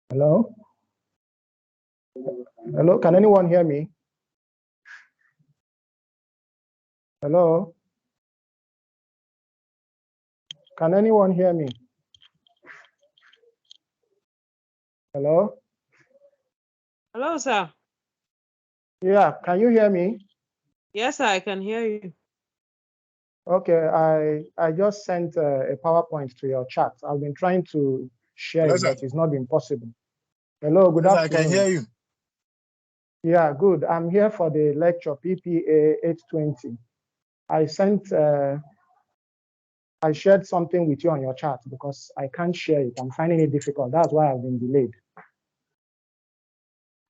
Hello? Hello, can anyone hear me? Hello? Can anyone hear me? Hello? Hello, sir. Yeah, can you hear me? Yes, sir, I can hear you. Okay, I just sent a PowerPoint to your chat. I've been trying to share it, but it's not been possible. Hello, good afternoon. I can hear you. Yeah, good. I'm here for the lecture PPA 820. I shared something with you on your chat because I can't share it. I'm finding it difficult. That's why I've been delayed.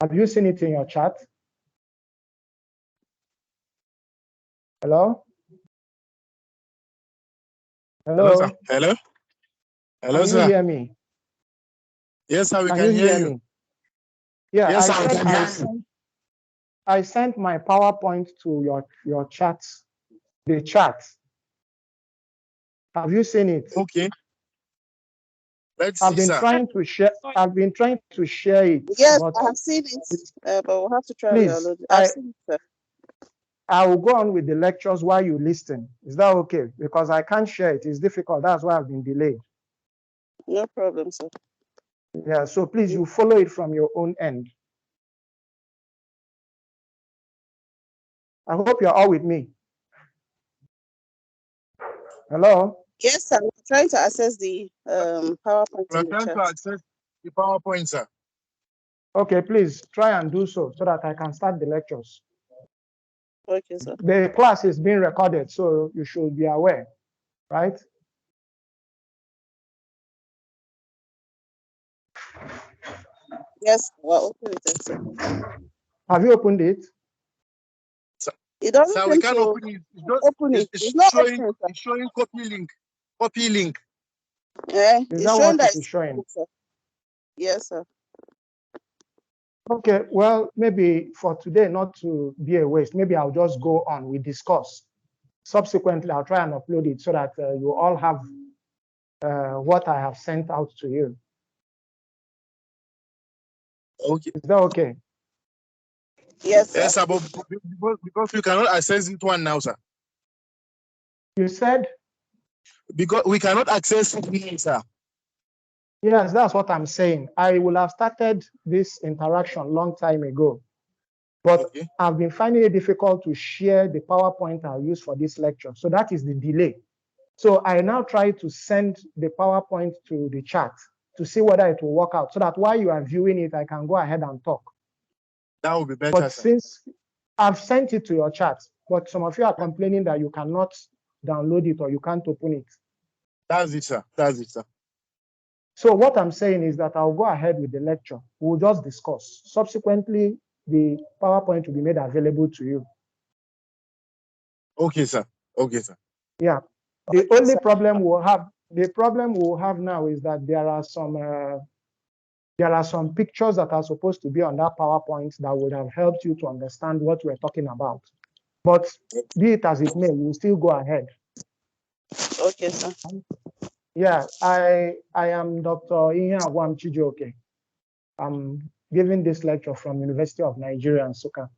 Have you seen it in your chat? Hello? Hello? Hello, sir. Hello? Hello, can sir. you hear me? Yes, sir, we Can can you hear hear you. me? Yeah, Yes, sir, I sent my PowerPoint to your chat, the chat. Have you seen it? Okay. Let's I've see, been sir. trying to share. I've been trying to share it. Yes, but I have seen it, but we'll have to try please, and download it. I've seen it, sir. I will go on with the lectures while you listen. Is that okay? Because I can't share it. It's difficult. That's why I've been delayed. No problem, sir. Yeah, so please, you follow it from your own end. I hope you're all with me. Hello? Yes, sir. We're trying to access the PowerPoint We're in the trying to chat. access the PowerPoint, sir. Okay, please try and do so that I can start the lectures. Okay, sir. The class is being recorded, so you should be aware, right? Yes, we're open with it, sir. Have you opened it? It doesn't Sir, seem we can't to open it. open it. It's not showing, open, sir. it's showing copy link. Copy link. Yeah, Is it's that showing what that it is showing? sir. Yes, sir. Okay, well, maybe for today, not to be a waste, maybe I'll just go on. We discuss. Subsequently, I'll try and upload it so that you all have what I have sent out to you. Okay. Is that okay? Yes, sir. Yes, sir, but because we cannot access it one now, sir. You said? Because we cannot access it, sir. Yes, that's what I'm saying. I will have started this interaction long time ago, but okay, I've been finding it difficult to share the PowerPoint I'll use for this lecture. So that is the delay. So I now try to send the PowerPoint to the chat to see whether it will work out so that while you are viewing it, I can go ahead and talk. That would be better, but sir. Since I've sent it to your chat, but some of you are complaining that you cannot download it or you can't open it. That's it, sir. That's it, sir. So what I'm saying is that I'll go ahead with the lecture. We'll just discuss. Subsequently, the PowerPoint will be made available to you. Okay, sir. Okay, sir. Yeah. The only problem we'll have, now is that there are some pictures that are supposed to be on that PowerPoint that would have helped you to understand what we're talking about. But be it as it may, we'll still go ahead. Okay, sir. Yeah, I am Dr. Ihe Agwam Chijioke. I'm giving this lecture from University of Nigeria in Nsukka.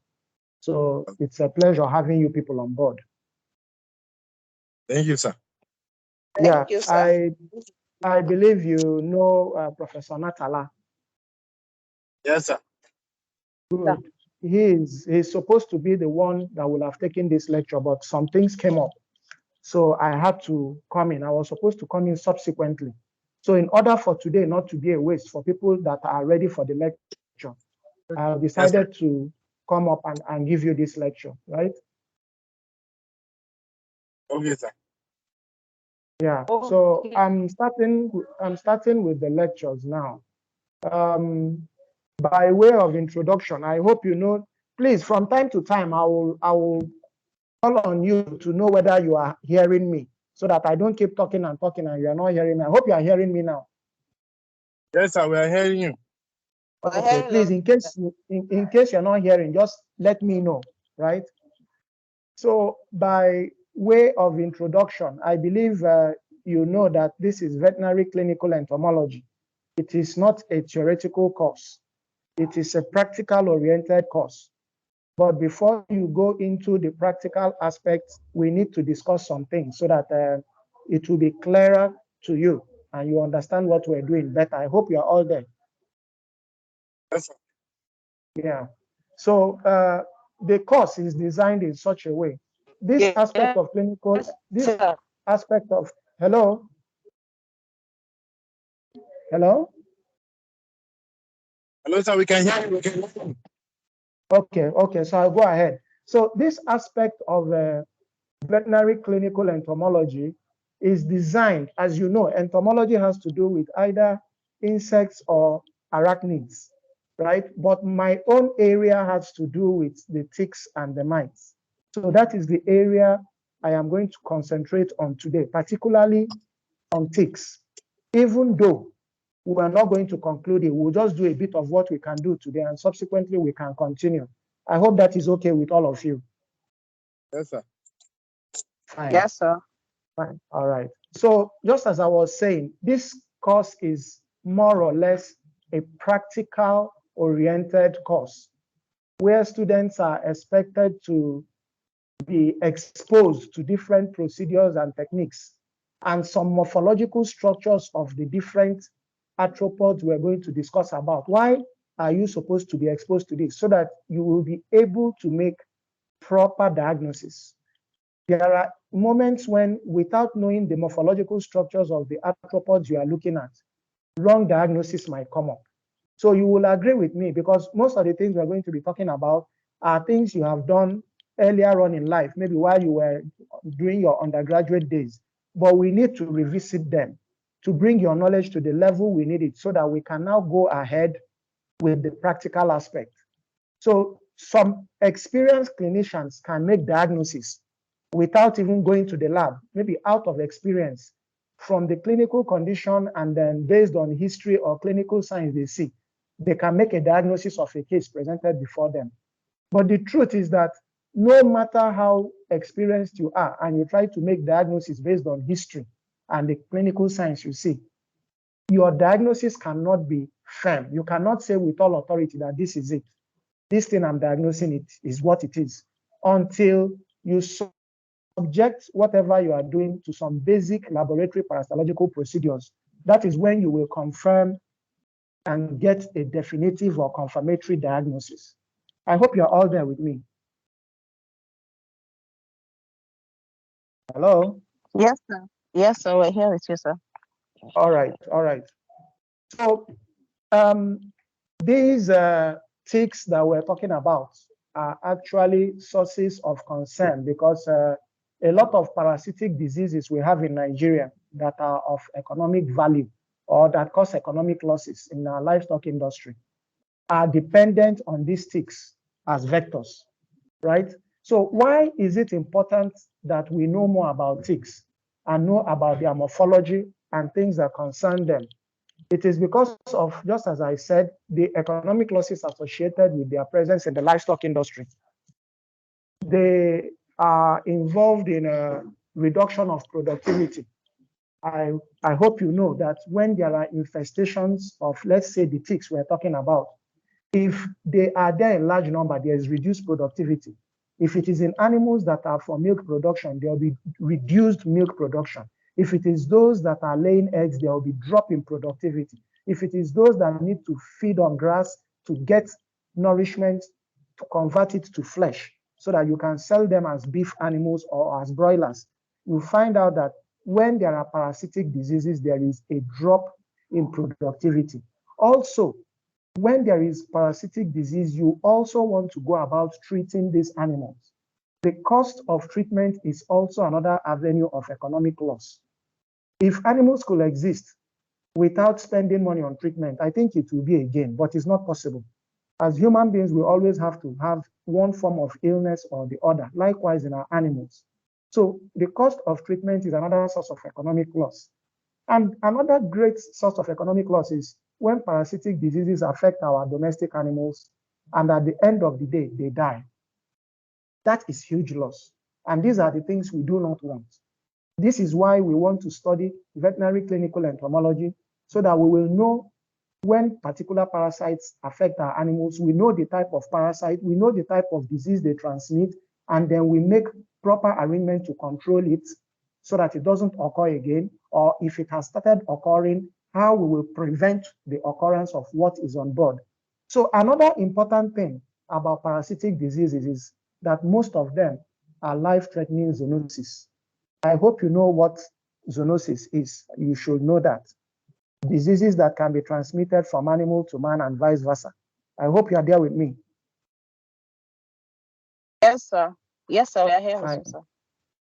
So it's a pleasure having you people on board. Thank you, sir. Yeah, Thank you, sir. I believe you know Professor Natala. Yes, sir. Good. He's supposed to be the one that will have taken this lecture, but some things came up. So I had to come in. I was supposed to come in subsequently. So in order for today not to be a waste for people that are ready for the lecture, I decided to come up and give you this lecture, right? Okay, sir. Yeah. So I'm starting with the lectures now. By way of introduction, I hope you know. Please, from time to time, I will call on you to know whether you are hearing me, so that I don't keep talking and talking and you are not hearing me. I hope you are hearing me now. Yes, sir. We are hearing you. Okay. Please, in case you're not hearing, just let me know, right? So by way of introduction, I believe you know that this is veterinary clinical entomology. It is not a theoretical course. It is a practical-oriented course. But before you go into the practical aspects, we need to discuss some things so that it will be clearer to you and you understand what we're doing better. I hope you're all there. Yes, sir. Yeah. So the course is designed in such a way. This aspect of clinical, this aspect of, hello? Hello? Hello, sir. We can hear you. We can hear you. Okay, so I'll go ahead. So this aspect of veterinary clinical entomology is designed, as you know, entomology has to do with either insects or arachnids, right? But my own area has to do with the ticks and the mites. So that is the area I am going to concentrate on today, particularly on ticks. Even though we are not going to conclude it, we'll just do a bit of what we can do today and subsequently we can continue. I hope that is okay with all of you. Yes, sir. Fine. Yes, sir. Fine. All right. So just as I was saying, this course is more or less a practical oriented course where students are expected to be exposed to different procedures and techniques and some morphological structures of the different arthropods we're going to discuss about. Why are you supposed to be exposed to this? So that you will be able to make proper diagnosis. There are moments when, without knowing the morphological structures of the arthropods you are looking at, wrong diagnosis might come up. So you will agree with me because most of the things we're going to be talking about are things you have done earlier on in life, maybe while you were doing your undergraduate days. But we need to revisit them to bring your knowledge to the level we need it so that we can now go ahead with the practical aspect. So some experienced clinicians can make diagnosis without even going to the lab, maybe out of experience from the clinical condition, and then based on history or clinical signs they see, they can make a diagnosis of a case presented before them. But the truth is that no matter how experienced you are and you try to make diagnosis based on history and the clinical signs you see, your diagnosis cannot be firm. You cannot say with all authority that this is it. This thing I'm diagnosing it is what it is, until you subject whatever you are doing to some basic laboratory parasitological procedures. That is when you will confirm and get a definitive or confirmatory diagnosis. I hope you're all there with me. Hello? Yes, sir. Yes, sir. We're here with you, sir. All right, all right. So these ticks that we're talking about are actually sources of concern because a lot of parasitic diseases we have in Nigeria that are of economic value or that cause economic losses in our livestock industry are dependent on these ticks as vectors, right? So why is it important that we know more about ticks and know about their morphology and things that concern them? It is because of, just as I said, the economic losses associated with their presence in the livestock industry. They are involved in a reduction of productivity. I hope you know that when there are infestations of, let's say, the ticks we're talking about, if they are there in large number, there is reduced productivity. If it is in animals that are for milk production, there will be reduced milk production. If it is those that are laying eggs, there will be drop in productivity. If it is those that need to feed on grass to get nourishment, to convert it to flesh, so that you can sell them as beef animals or as broilers, you find out that when there are parasitic diseases, there is a drop in productivity. Also, when there is parasitic disease, you also want to go about treating these animals. The cost of treatment is also another avenue of economic loss. If animals could exist without spending money on treatment, I think it will be a gain, but it's not possible. As human beings, we always have to have one form of illness or the other, likewise in our animals. So the cost of treatment is another source of economic loss. And another great source of economic loss is when parasitic diseases affect our domestic animals, and at the end of the day, they die. That is huge loss. And these are the things we do not want. This is why we want to study veterinary clinical entomology, so that we will know when particular parasites affect our animals, we know the type of parasite, we know the type of disease they transmit, and then we make proper arrangement to control it so that it doesn't occur again, or if it has started occurring, how we will prevent the occurrence of what is on board. So another important thing about parasitic diseases is that most of them are life-threatening zoonoses. I hope you know what zoonosis is. You should know that. Diseases that can be transmitted from animal to man and vice versa. I hope you are there with me. Yes, sir. Yes, sir. We are here with Fine. you, sir.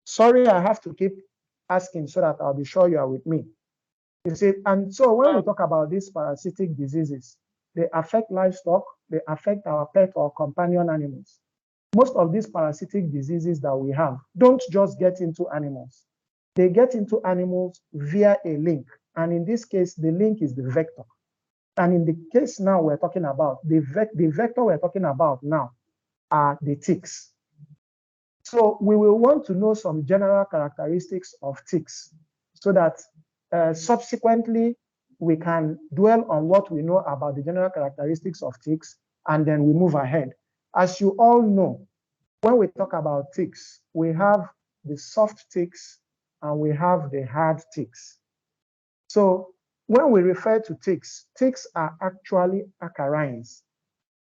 Sorry, I have to keep asking so that I'll be sure you are with me. You see, and so when we talk about these parasitic diseases, they affect livestock, they affect our pet or companion animals. Most of these parasitic diseases that we have don't just get into animals. They get into animals via a link. And in this case, the link is the vector. And in the case now we're talking about, the vector we're talking about now are the ticks. So we will want to know some general characteristics of ticks so that subsequently we can dwell on what we know about the general characteristics of ticks, and then we move ahead. As you all know, when we talk about ticks, we have the soft ticks and we have the hard ticks. So when we refer to ticks, ticks are actually acarines.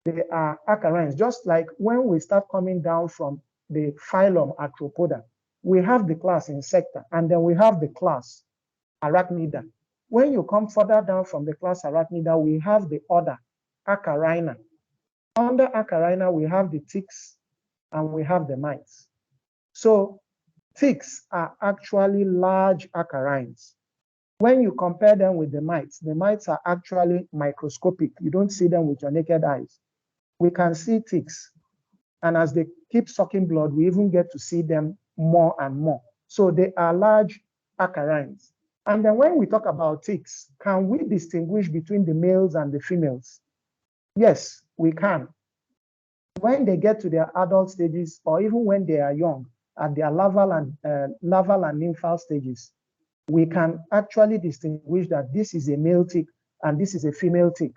They are acarines, just like when we start coming down from the phylum Arthropoda, we have the class Insecta, and then we have the class Arachnida. When you come further down from the class Arachnida, we have the order Acarina. Under Acarina, we have the ticks and we have the mites. So ticks are actually large acarines. When you compare them with the mites are actually microscopic. You don't see them with your naked eyes. We can see ticks, and as they keep sucking blood, we even get to see them more and more. So they are large acarines. And then when we talk about ticks, can we distinguish between the males and the females? Yes, we can. When they get to their adult stages, or even when they are young, at their larval and nymphal stages, we can actually distinguish that this is a male tick and this is a female tick.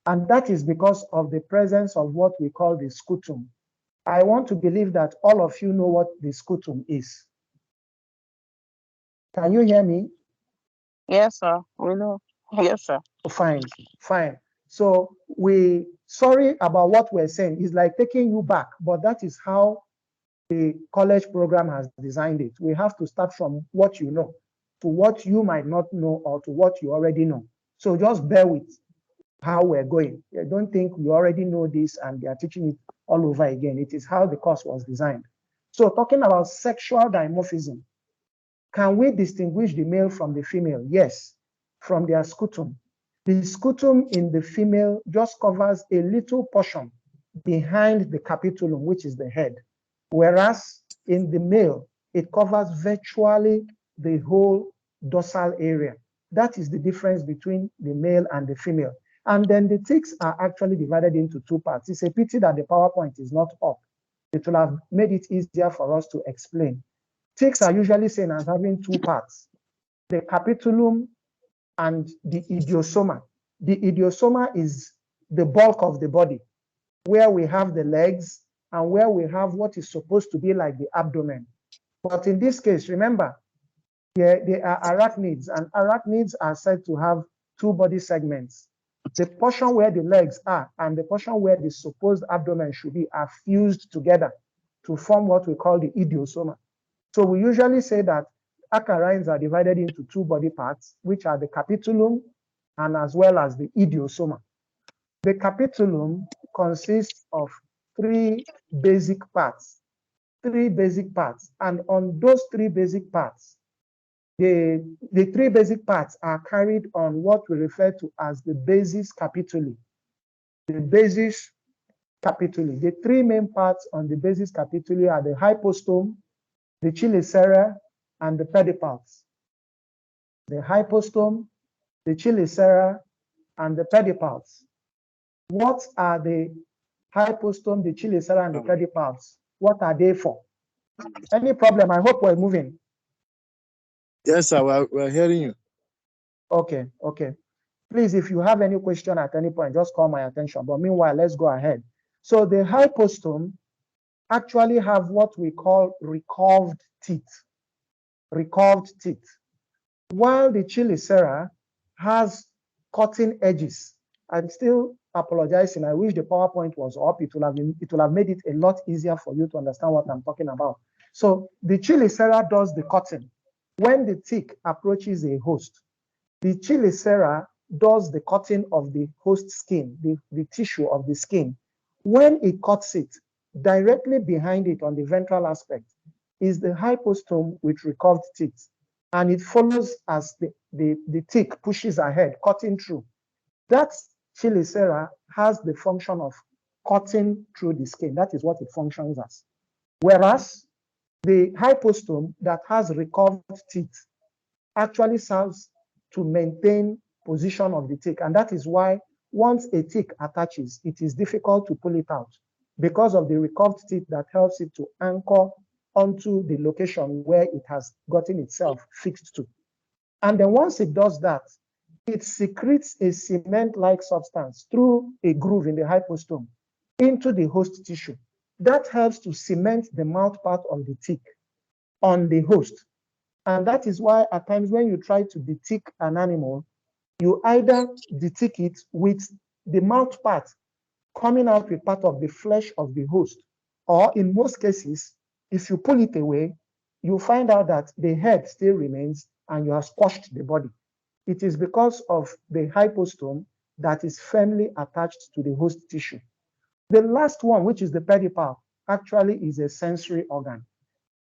And that is because of the presence of what we call the scutum. I want to believe that all of you know what the scutum is. Can you hear me? Yes, sir. We know. Yes, sir. Fine, fine. So sorry about what we're saying. It's like taking you back, but that is how the college program has designed it. We have to start from what you know to what you might not know or to what you already know. So just bear with how we're going. I don't think you already know this and they are teaching it all over again. It is how the course was designed. So talking about sexual dimorphism, can we distinguish the male from the female? Yes, from their scutum. The scutum in the female just covers a little portion behind the capitulum, which is the head, whereas in the male, it covers virtually the whole dorsal area. That is the difference between the male and the female. And then the ticks are actually divided into two parts. It's a pity that the PowerPoint is not up. It will have made it easier for us to explain. Ticks are usually seen as having two parts, the capitulum and the idiosoma. The idiosoma is the bulk of the body, where we have the legs and where we have what is supposed to be like the abdomen. But in this case, remember, they are arachnids, and arachnids are said to have two body segments. The portion where the legs are and the portion where the supposed abdomen should be are fused together to form what we call the idiosoma. So we usually say that acarines are divided into two body parts, which are the capitulum and as well as the idiosoma. The capitulum consists of three basic parts, and on those three basic parts, the three basic parts are carried on what we refer to as the basis capituli. The basis capituli. The three main parts on the basis capituli are the hypostome, the chelicera, and the pedipalps. The hypostome, the chelicera, and the pedipalps. What are the hypostome, the chelicera, and the pedipalps? What are they for? Any problem? I hope we're moving. Yes, sir. We're hearing you. Okay. Please, if you have any question at any point, just call my attention. But meanwhile, let's go ahead. So the hypostome actually have what we call recurved teeth. Recurved teeth. While the chelicera has cutting edges. I'm still apologizing. I wish the PowerPoint was up. It will have made it a lot easier for you to understand what I'm talking about. So the chelicera does the cutting. When the tick approaches a host, the chelicera does the cutting of the host skin, the tissue of the skin. When it cuts it, directly behind it on the ventral aspect is the hypostome with recurved teeth. And it follows as the tick pushes ahead, cutting through. That chelicera has the function of cutting through the skin. That is what it functions as. Whereas the hypostome that has recurved teeth actually serves to maintain position of the tick. And that is why once a tick attaches, it is difficult to pull it out because of the recurved teeth that helps it to anchor onto the location where it has gotten itself fixed to. And then once it does that, it secretes a cement-like substance through a groove in the hypostome into the host tissue. That helps to cement the mouth part of the tick on the host. And that is why at times when you try to detick an animal, you either detick it with the mouth part coming out with part of the flesh of the host, or in most cases, if you pull it away, you find out that the head still remains and you have squashed the body. It is because of the hypostome that is firmly attached to the host tissue. The last one, which is the pedipalp, actually is a sensory organ.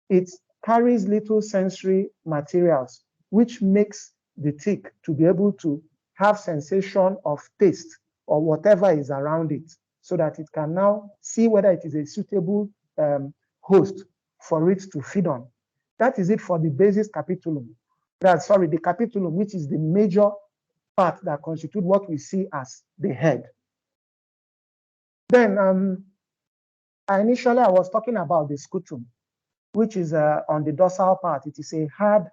It carries little sensory materials, which makes the tick to be able to have sensation of taste or whatever is around it, so that it can now see whether it is a suitable host for it to feed on. That is it for the basis capitulum. The capitulum, which is the major part that constitutes what we see as the head. Then initially I was talking about the scutum, which is on the dorsal part. It is a hard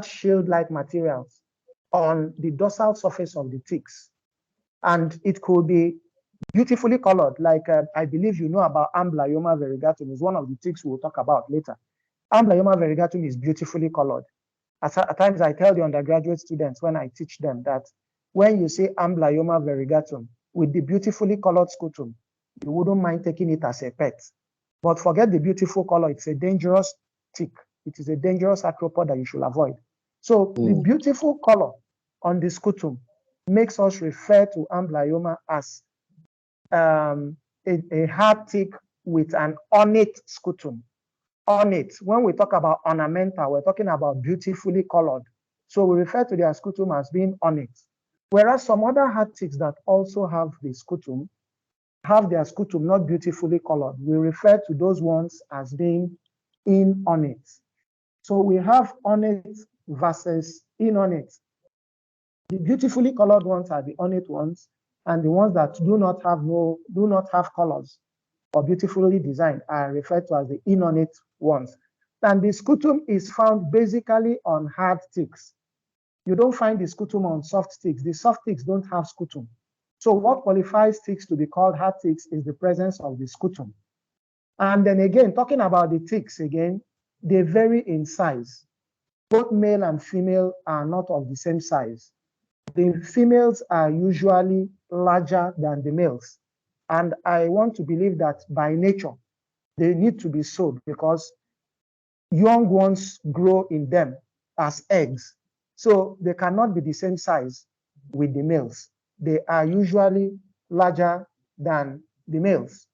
shield-like materials on the dorsal surface of the ticks. And it could be beautifully colored, like I believe you know about Amblyomma variegatum, is one of the ticks we'll talk about later. Amblyomma variegatum is beautifully colored. At times I tell the undergraduate students when I teach them that when you say Amblyomma variegatum with the beautifully colored scutum, you wouldn't mind taking it as a pet. But forget the beautiful color, it's a dangerous tick. It is a dangerous arthropod that you should avoid. So the beautiful color on the scutum makes us refer to Amblyomma as a hard tick with an ornate scutum. Ornate, when we talk about ornamental, we're talking about beautifully colored. So we refer to their scutum as being ornate. Whereas some other hard ticks that also have the scutum, have their scutum not beautifully colored, we refer to those ones as being inornate. So we have ornate versus inornate. The beautifully colored ones are the ornate ones, and the ones that do not have colors or beautifully designed are referred to as the inornate ones. And the scutum is found basically on hard ticks. You don't find the scutum on soft ticks. The soft ticks don't have scutum. So what qualifies ticks to be called hard ticks is the presence of the scutum. And then again, talking about the ticks again, they vary in size. Both male and female are not of the same size. The females are usually larger than the males. And I want to believe that by nature, they need to be so because young ones grow in them as eggs. So they cannot be the same size with the males. They are usually larger than the males.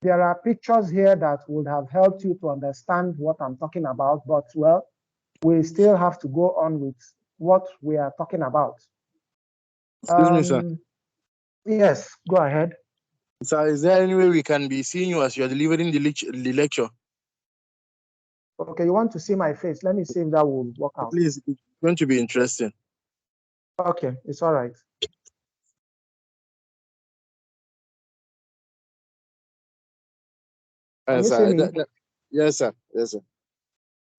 There are pictures here that would have helped you to understand what I'm talking about, but well, we still have to go on with what we are talking about. Excuse me, sir. Yes, go ahead. Sir, is there any way we can be seeing you as you are delivering the lecture? Okay, you want to see my face? Let me see if that will work out. Please, it's going to be interesting. Okay, it's all right. Can you see me? Yes, sir. Yes, sir.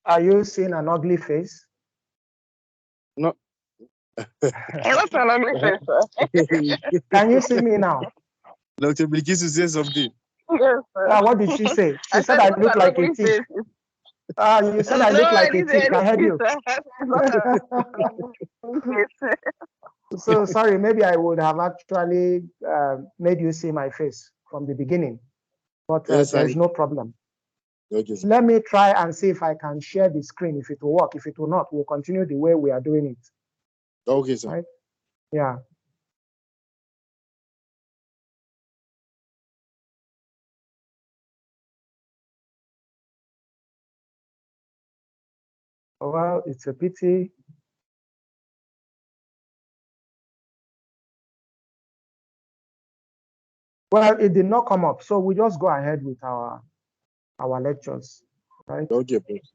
Are you seeing an ugly face? No. That's an ugly face, sir. Can you see me now? Dr. Bilkisu say something. Yes, sir. What did she say? She I said said, I "What's look an like a ugly thief. face?" You said I No, look I like a didn't say thief. I heard anything, you. sir. It's not an ugly face. So sorry, maybe I would have actually made you see my face from the beginning, but Yes, there's no problem. Okay, sir. Let me try and see if I can share the screen, if it will work. If it will not, we'll continue the way we are doing it. Okay, sir. Right? Yeah. Well, it's a pity. Well, it did not come up, so we just go ahead with our lectures, right? Okay, please.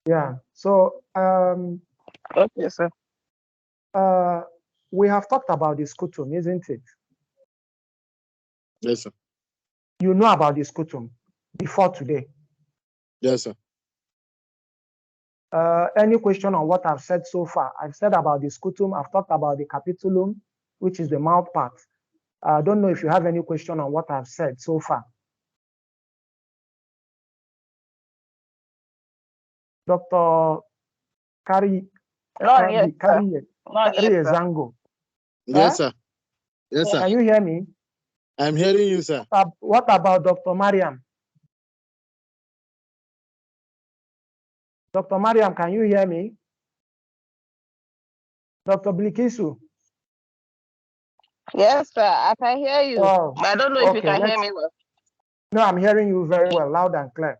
Yeah. So Okay, sir. we have talked about the scutum, isn't it? Yes, sir. You know about the scutum before today. Yes, sir. Any question on what I've said so far? I've said about the scutum. I've talked about the capitulum, which is the mouth part. I don't know if you have any question on what I've said so far. Dr. Kari Not yet, sir. Not yet, sir. Zango. Yes, sir. Yes, sir. Can you hear me? I'm hearing you, sir. What about Dr. Mariam? Dr. Mariam, can you hear me? Dr. Blikisu? Yes, sir. I can hear you. Oh, But I don't know if you okay, can hear me well. No, I'm hearing you very well, loud and clear.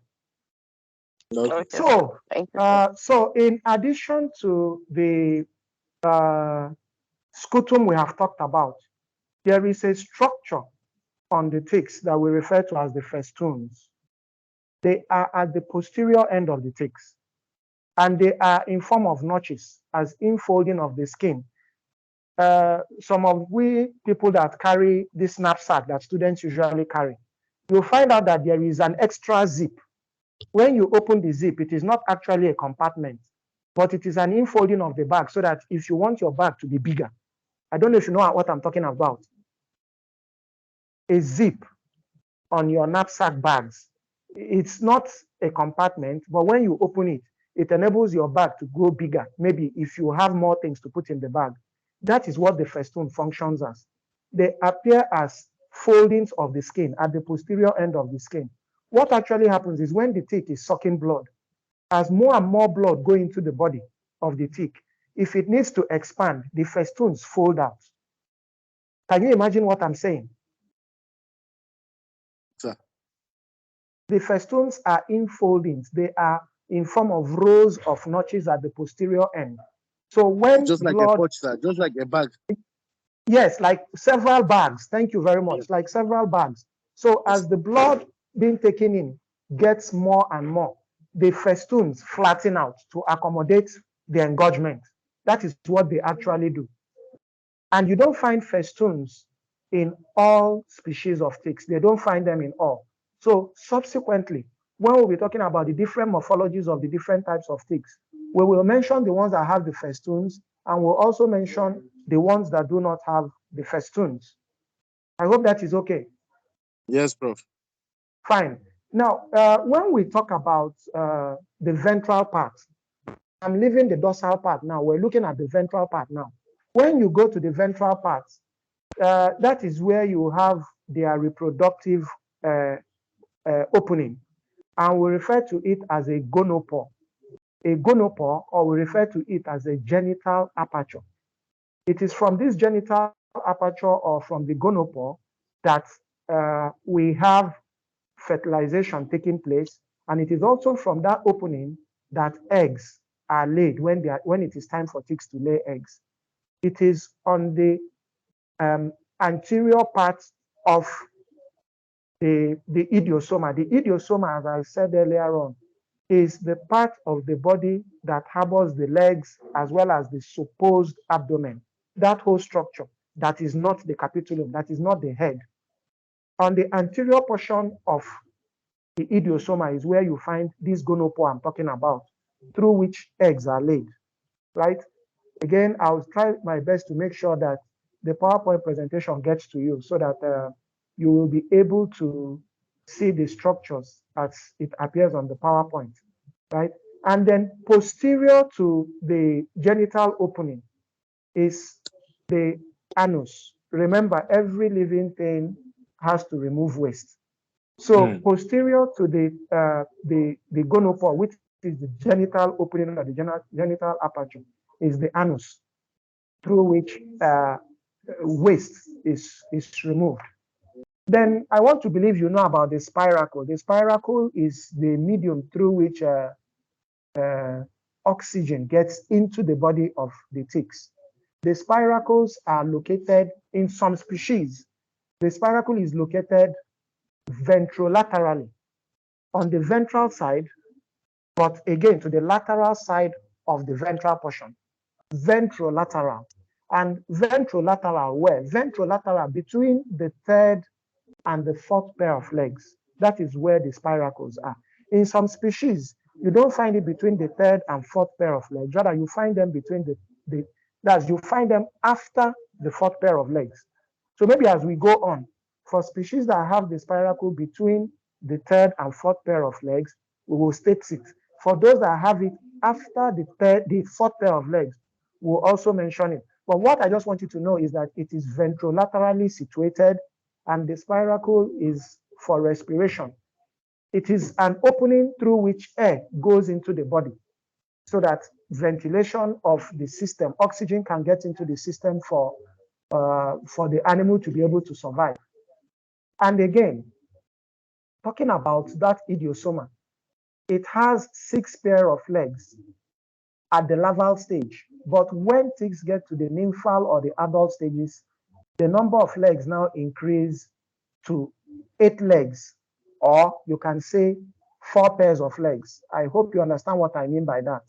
Okay. Okay, sir. So, Thank you, sir. so in addition to the scutum we have talked about, there is a structure on the ticks that we refer to as the festoons. They are at the posterior end of the ticks, and they are in form of notches as infolding of the skin. Some of we people that carry this knapsack that students usually carry, you'll find out that there is an extra zip. When you open the zip, it is not actually a compartment, but it is an infolding of the bag so that if you want your bag to be bigger, I don't know if you know what I'm talking about. A zip on your knapsack bags. It's not a compartment, but when you open it, it enables your bag to grow bigger. Maybe if you have more things to put in the bag. That is what the festoon functions as. They appear as foldings of the skin at the posterior end of the skin. What actually happens is when the tick is sucking blood, as more and more blood go into the body of the tick, if it needs to expand, the festoons fold out. Can you imagine what I'm saying? Sir. The festoons are infoldings. They are in form of rows of notches at the posterior end. So when just like blood, a pouch, sir, just like a bag. Yes, like several bags. Thank you very much. Like several bags. So as the blood being taken in gets more and more, the festoons flatten out to accommodate the engorgement. That is what they actually do. And you don't find festoons in all species of ticks. They don't find them in all. So subsequently, when we'll be talking about the different morphologies of the different types of ticks, we will mention the ones that have the festoons, and we'll also mention the ones that do not have the festoons. I hope that is okay. Yes, Prof. Fine. Now, when we talk about the ventral part, I'm leaving the dorsal part now. We're looking at the ventral part now. When you go to the ventral part, that is where you have their reproductive opening, and we refer to it as a gonopore. A gonopore, or we refer to it as a genital aperture. It is from this genital aperture or from the gonopore that we have fertilization taking place, and it is also from that opening that eggs are laid when it is time for ticks to lay eggs. It is on the anterior part of the idiosoma. The idiosoma, as I said earlier on, is the part of the body that harbors the legs as well as the supposed abdomen. That whole structure, that is not the capitulum, that is not the head. On the anterior portion of the idiosoma is where you find this gonopore I'm talking about, through which eggs are laid, right? Again, I'll try my best to make sure that the PowerPoint presentation gets to you so that you will be able to see the structures as it appears on the PowerPoint, right? And then posterior to the genital opening is the anus. Remember, every living thing has to remove waste. So posterior to the gonopore, which is the genital opening or the genital aperture, is the anus, through which waste is removed. Then I want to believe you know about the spiracle. The spiracle is the medium through which oxygen gets into the body of the ticks. The spiracles are located in some species. The spiracle is located ventrolaterally on the ventral side, but again to the lateral side of the ventral portion. Ventrolateral. And ventrolateral where? Ventrolateral between the third and the fourth pair of legs. That is where the spiracles are. In some species, you don't find it between the third and fourth pair of legs. Rather, you find them between you find them after the fourth pair of legs. So maybe as we go on, for species that have the spiracle between the third and fourth pair of legs, we will state it. For those that have it after the fourth pair of legs, we'll also mention it. But what I just want you to know is that it is ventrolaterally situated, and the spiracle is for respiration. It is an opening through which air goes into the body so that ventilation of the system, oxygen can get into the system for the animal to be able to survive. And again, talking about that idiosoma, it has 6 pair of legs at the larval stage. But when ticks get to the nymphal or the adult stages, the number of legs now increase to 8 legs, or you can say 4 pairs of legs. I hope you understand what I mean by that.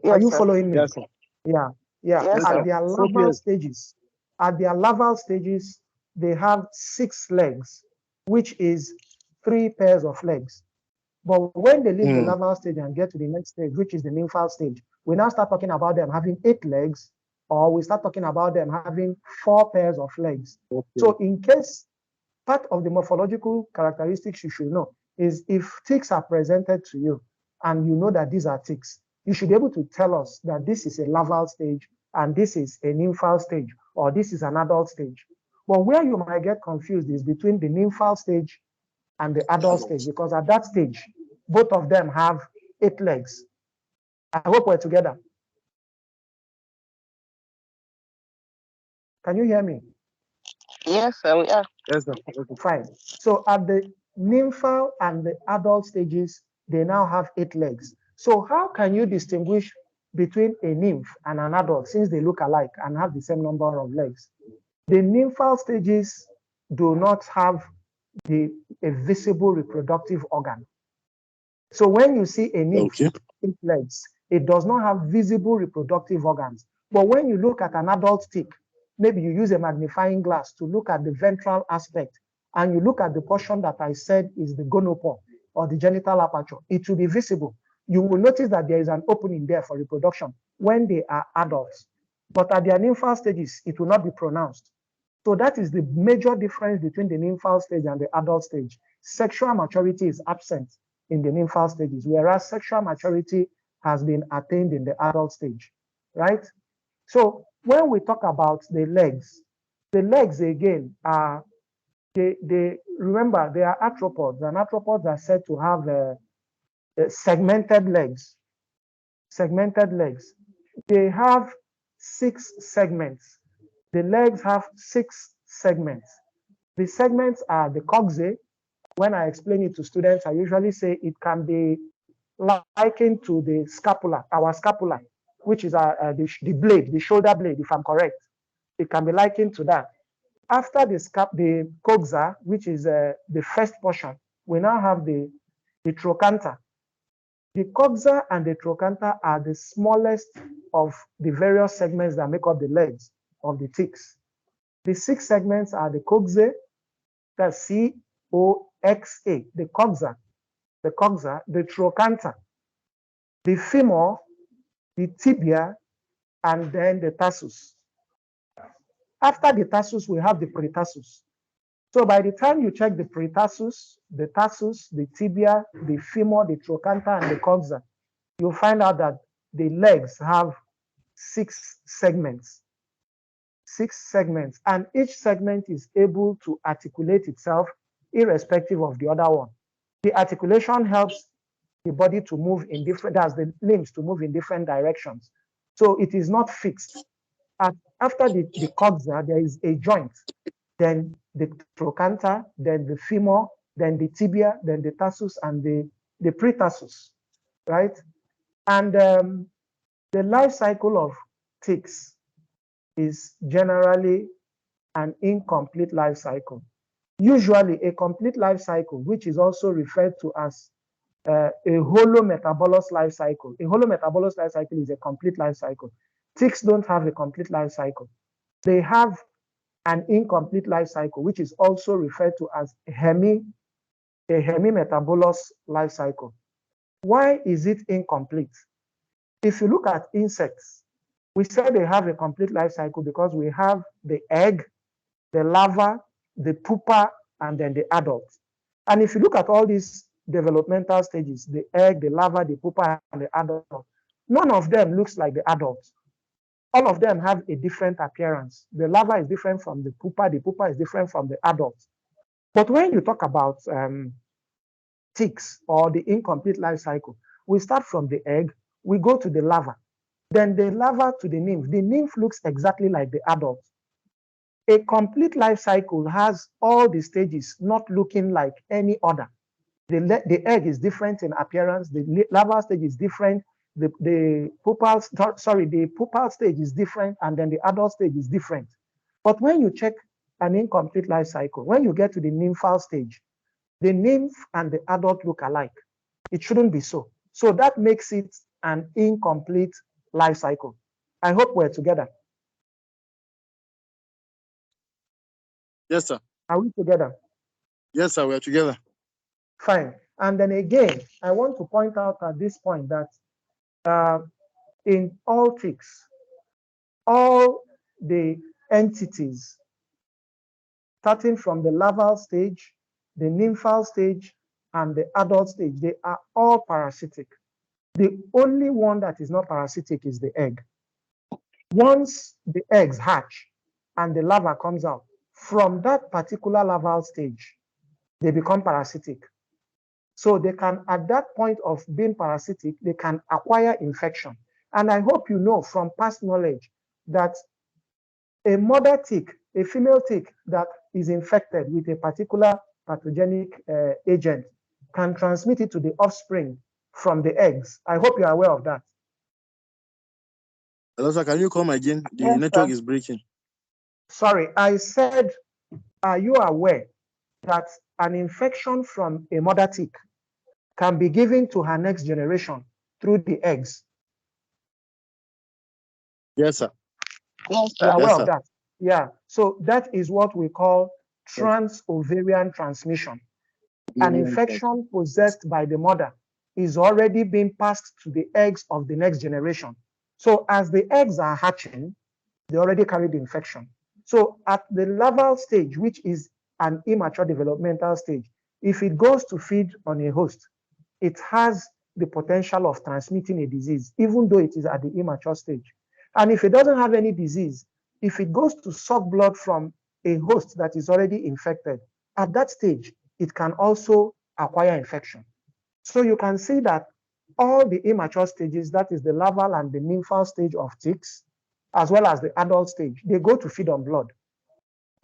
Yes, Are you sir. following me? Yes, sir. Yeah. Yes, sir. At their larval stages, they have 6 legs, which is 3 pairs of legs. But when they leave the larval stage and get to the next stage, which is the nymphal stage, we now start talking about them having 8 legs, or we start talking about them having 4 pairs of legs. Okay. So in case, part of the morphological characteristics you should know is if ticks are presented to you and you know that these are ticks, you should be able to tell us that this is a larval stage and this is a nymphal stage, or this is an adult stage. But where you might get confused is between the nymphal stage and the adult stage, because at that stage, both of them have 8 legs. I hope we're together. Can you hear me? Yes, sir, we are. Yes, sir. Fine. So at the nymphal and the adult stages, they now have 8 legs. So how can you distinguish between a nymph and an adult since they look alike and have the same number of legs? The nymphal stages do not have a visible reproductive organ. So when you see a nymph with 8 legs, it does not have visible reproductive organs. But when you look at an adult tick, maybe you use a magnifying glass to look at the ventral aspect, and you look at the portion that I said is the gonopore or the genital aperture, it will be visible. You will notice that there is an opening there for reproduction when they are adults. But at their nymphal stages, it will not be pronounced. So that is the major difference between the nymphal stage and the adult stage. Sexual maturity is absent in the nymphal stages, whereas sexual maturity has been attained in the adult stage, right? So when we talk about the legs again are, remember they are arthropods, and arthropods are said to have segmented legs. They have 6 segments. The legs have 6 segments. The segments are the coxae. When I explain it to students, I usually say it can be likened to the scapula, our scapula, which is the blade, the shoulder blade, if I'm correct. It can be likened to that. After the coxa, which is the first portion, we now have the trochanter. The coxa and the trochanter are the smallest of the various segments that make up the legs of the ticks. The 6 segments are the coxae, that's C-O-X-A, the coxa, the trochanter, the femur, the tibia, and then the tarsus. After the tarsus, we have the pretarsus. So by the time you check the pretarsus, the tarsus, the tibia, the femur, the trochanter, and the coxa, you'll find out that the legs have 6 segments. 6 segments, and each segment is able to articulate itself irrespective of the other one. The articulation helps the body to move in different, that's the limbs to move in different directions. So it is not fixed. After the coxa, there is a joint, then the trochanter, then the femur, then the tibia, then the tarsus, and the pretarsus, right? And the life cycle of ticks is generally an incomplete life cycle. Usually a complete life cycle, which is also referred to as a holometabolous life cycle. A holometabolous life cycle is a complete life cycle. Ticks don't have a complete life cycle. They have an incomplete life cycle, which is also referred to as a hemimetabolous life cycle. Why is it incomplete? If you look at insects, we say they have a complete life cycle because we have the egg, the larva, the pupa, and then the adult. And if you look at all these developmental stages, the egg, the larva, the pupa, and the adult, none of them looks like the adult. All of them have a different appearance. The larva is different from the pupa is different from the adult. But when you talk about ticks or the incomplete life cycle, we start from the egg, we go to the larva, then the larva to the nymph. The nymph looks exactly like the adult. A complete life cycle has all the stages not looking like any other. The egg is different in appearance, the larval stage is different, the pupal stage is different, and then the adult stage is different. But when you check an incomplete life cycle, when you get to the nymphal stage, the nymph and the adult look alike. It shouldn't be so. So that makes it an incomplete life cycle. I hope we're together. Yes, sir. Are we together? Yes, sir, we're together. Fine. And then again, I want to point out at this point that in all ticks, all the entities, starting from the larval stage, the nymphal stage, and the adult stage, they are all parasitic. The only one that is not parasitic is the egg. Once the eggs hatch and the larva comes out, from that particular larval stage, they become parasitic. So they can, at that point of being parasitic, they can acquire infection. And I hope you know from past knowledge that a mother tick, a female tick that is infected with a particular pathogenic agent can transmit it to the offspring from the eggs. I hope you are aware of that. Hello, sir, can you come again? The Yes, network sir. is breaking. Sorry, I said, are you aware that an infection from a mother tick can be given to her next generation through the eggs? Yes, sir. Yes, you are aware Yes, of sir. that. Yeah. So that is what we call trans-ovarian transmission. An infection possessed by the mother is already being passed to the eggs of the next generation. So as the eggs are hatching, they already carry the infection. So at the larval stage, which is an immature developmental stage, if it goes to feed on a host, it has the potential of transmitting a disease, even though it is at the immature stage. And if it doesn't have any disease, if it goes to suck blood from a host that is already infected, at that stage, it can also acquire infection. So you can see that all the immature stages, that is the larval and the nymphal stage of ticks, as well as the adult stage, they go to feed on blood.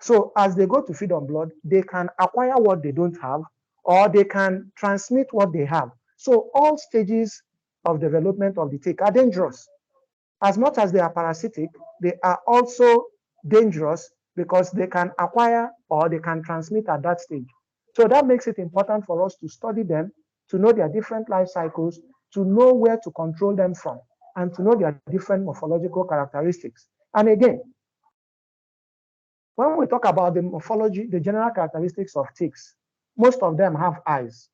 So as they go to feed on blood, they can acquire what they don't have, or they can transmit what they have. So all stages of development of the tick are dangerous. As much as they are parasitic, they are also dangerous because they can acquire or they can transmit at that stage. So that makes it important for us to study them, to know their different life cycles, to know where to control them from, and to know their different morphological characteristics. And again, when we talk about the morphology, the general characteristics of ticks, most of them have eyes.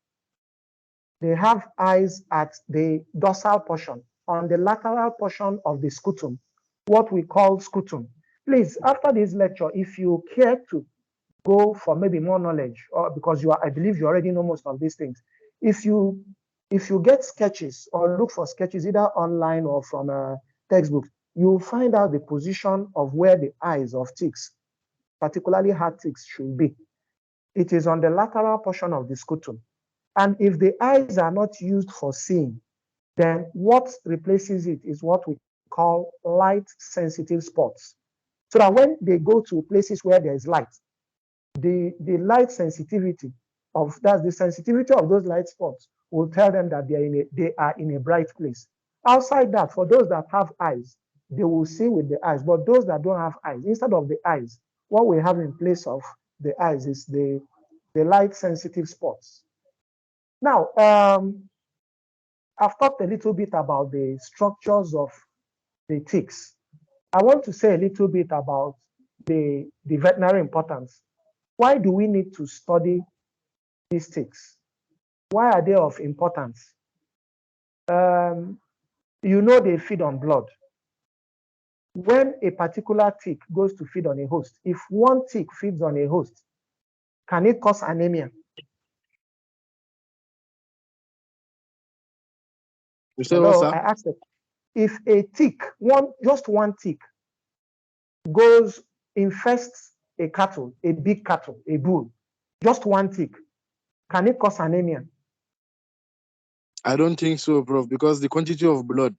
They have eyes at the dorsal portion, on the lateral portion of the scutum, what we call scutum. Please, after this lecture, if you care to go for maybe more knowledge, or because I believe you already know most of these things, if you get sketches or look for sketches either online or from a textbook, you'll find out the position of where the eyes of ticks, particularly hard ticks, should be. It is on the lateral portion of the scutum. And if the eyes are not used for seeing, then what replaces it is what we call light sensitive spots. So that when they go to places where there is light, the light sensitivity that's the sensitivity of those light spots will tell them that they are in a bright place. Outside that, for those that have eyes, they will see with the eyes. But those that don't have eyes, instead of the eyes, what we have in place of the eyes is the light sensitive spots. Now, I've talked a little bit about the structures of the ticks. I want to say a little bit about the veterinary importance. Why do we need to study these ticks? Why are they of importance? You know they feed on blood. When a particular tick goes to feed on a host, if one tick feeds on a host, can it cause anemia? Hello, I asked it. If a tick, just one tick, goes infests a cattle, a big cattle, a bull, just one tick, can it cause anemia? I don't think so, Prof, because the quantity of blood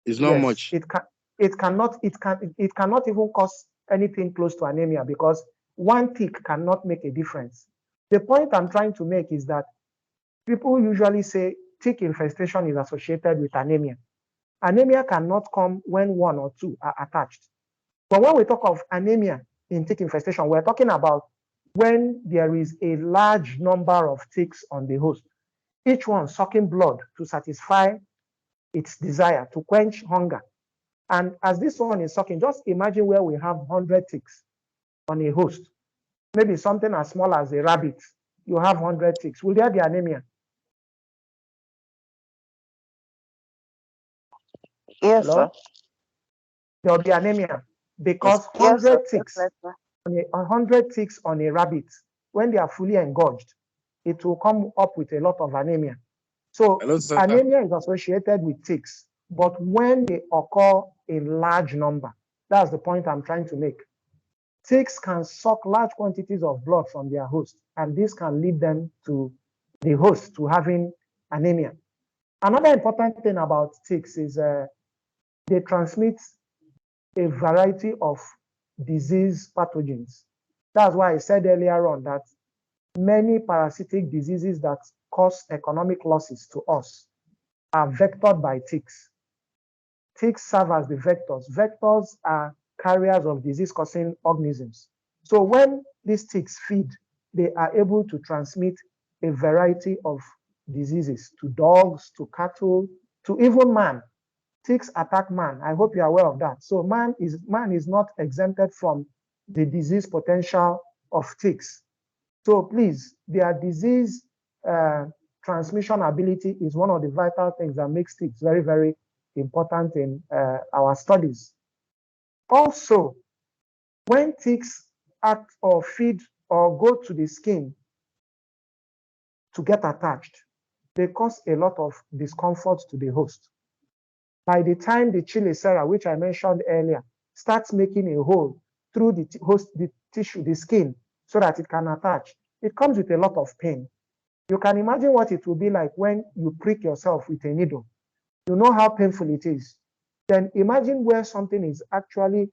is not much. It cannot even cause anything close to anemia because one tick cannot make a difference. The point I'm trying to make is that people usually say tick infestation is associated with anemia. Anemia cannot come when one or two are attached. But when we talk of anemia in tick infestation, we're talking about when there is a large number of ticks on the host, each one sucking blood to satisfy its desire, to quench hunger. And as this one is sucking, just imagine where we have 100 ticks on a host, maybe something as small as a rabbit, you have 100 ticks. Will there be anemia? Yes, Hello? sir. There will be anemia because Yes, 100 sir. ticks, 100 ticks on a rabbit, when they are fully engorged, it will come up with a lot of anemia. So anemia is associated with ticks, but when they occur in large number, that's the point I'm trying to make. Ticks can suck large quantities of blood from their host, and this can lead them to the host to having anemia. Another important thing about ticks is they transmit a variety of disease pathogens. That's why I said earlier on that many parasitic diseases that cause economic losses to us are vectored by ticks. Ticks serve as the vectors. Vectors are carriers of disease-causing organisms. So when these ticks feed, they are able to transmit a variety of diseases to dogs, to cattle, to even man. Ticks attack man. I hope you are aware of that. So man is not exempted from the disease potential of ticks. So please, their disease transmission ability is one of the vital things that makes ticks very, very important in our studies. Also, when ticks act or feed or go to the skin to get attached, they cause a lot of discomfort to the host. By the time the chelicera, which I mentioned earlier, starts making a hole through the tissue, the skin, so that it can attach, it comes with a lot of pain. You can imagine what it will be like when you prick yourself with a needle. You know how painful it is. Then imagine where something is actually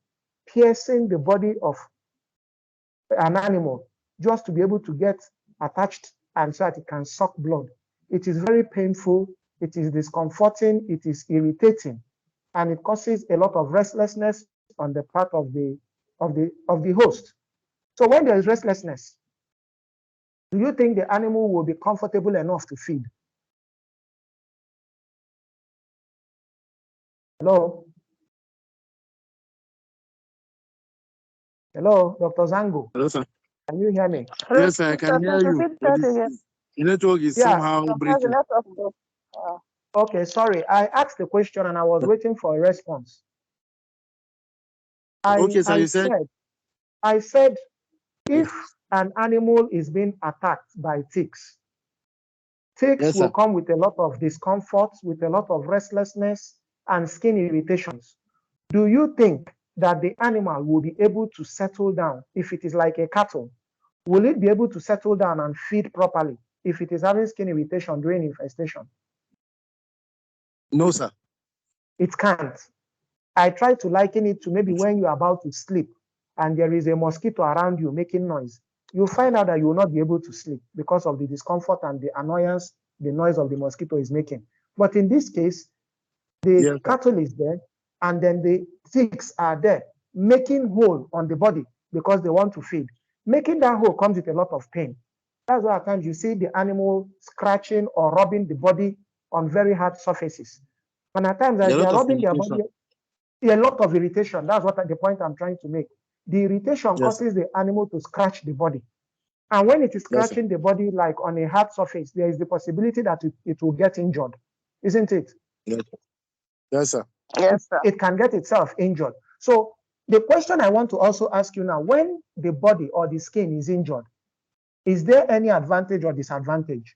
piercing the body of an animal just to be able to get attached and so that it can suck blood. It is very painful, it is discomforting, it is irritating, and it causes a lot of restlessness on the part of the host. So when there is restlessness, do you think the animal will be comfortable enough to feed? Hello? Hello, Dr. Zango. Hello, sir. Can you hear me? Yes, I can hear you. The network is Yeah. somehow Sometimes the breaking. network goes. Uh, Okay, sorry. I asked the question and I was waiting for a response. Okay, sir, I you said? said, if an animal is being attacked by ticks, ticks Yes, will sir. come with a lot of discomfort, with a lot of restlessness and skin irritations. Do you think that the animal will be able to settle down if it is like a cattle? Will it be able to settle down and feed properly if it is having skin irritation during infestation? No, sir. It can't. I try to liken it to maybe when you're about to sleep and there is a mosquito around you making noise. You'll find out that you will not be able to sleep because of the discomfort and the annoyance the noise of the mosquito is making. But in this case, the Yes, sir. cattle is there and then the ticks are there making hole on the body because they want to feed. Making that hole comes with a lot of pain. That's why at times you see the animal scratching or rubbing the body on very hard surfaces. And at times There as are a they lot are of rubbing their body, irritation. a lot of irritation. That's what the point I'm trying to make. The irritation Yes, sir. causes the animal to scratch the body. And when it is Yes, sir. scratching the body like on a hard surface, there is the possibility that it will get injured, isn't it? Yes, sir. Yes, sir. yes, sir. It can get itself injured. So the question I want to also ask you now, when the body or the skin is injured, is there any advantage or disadvantage?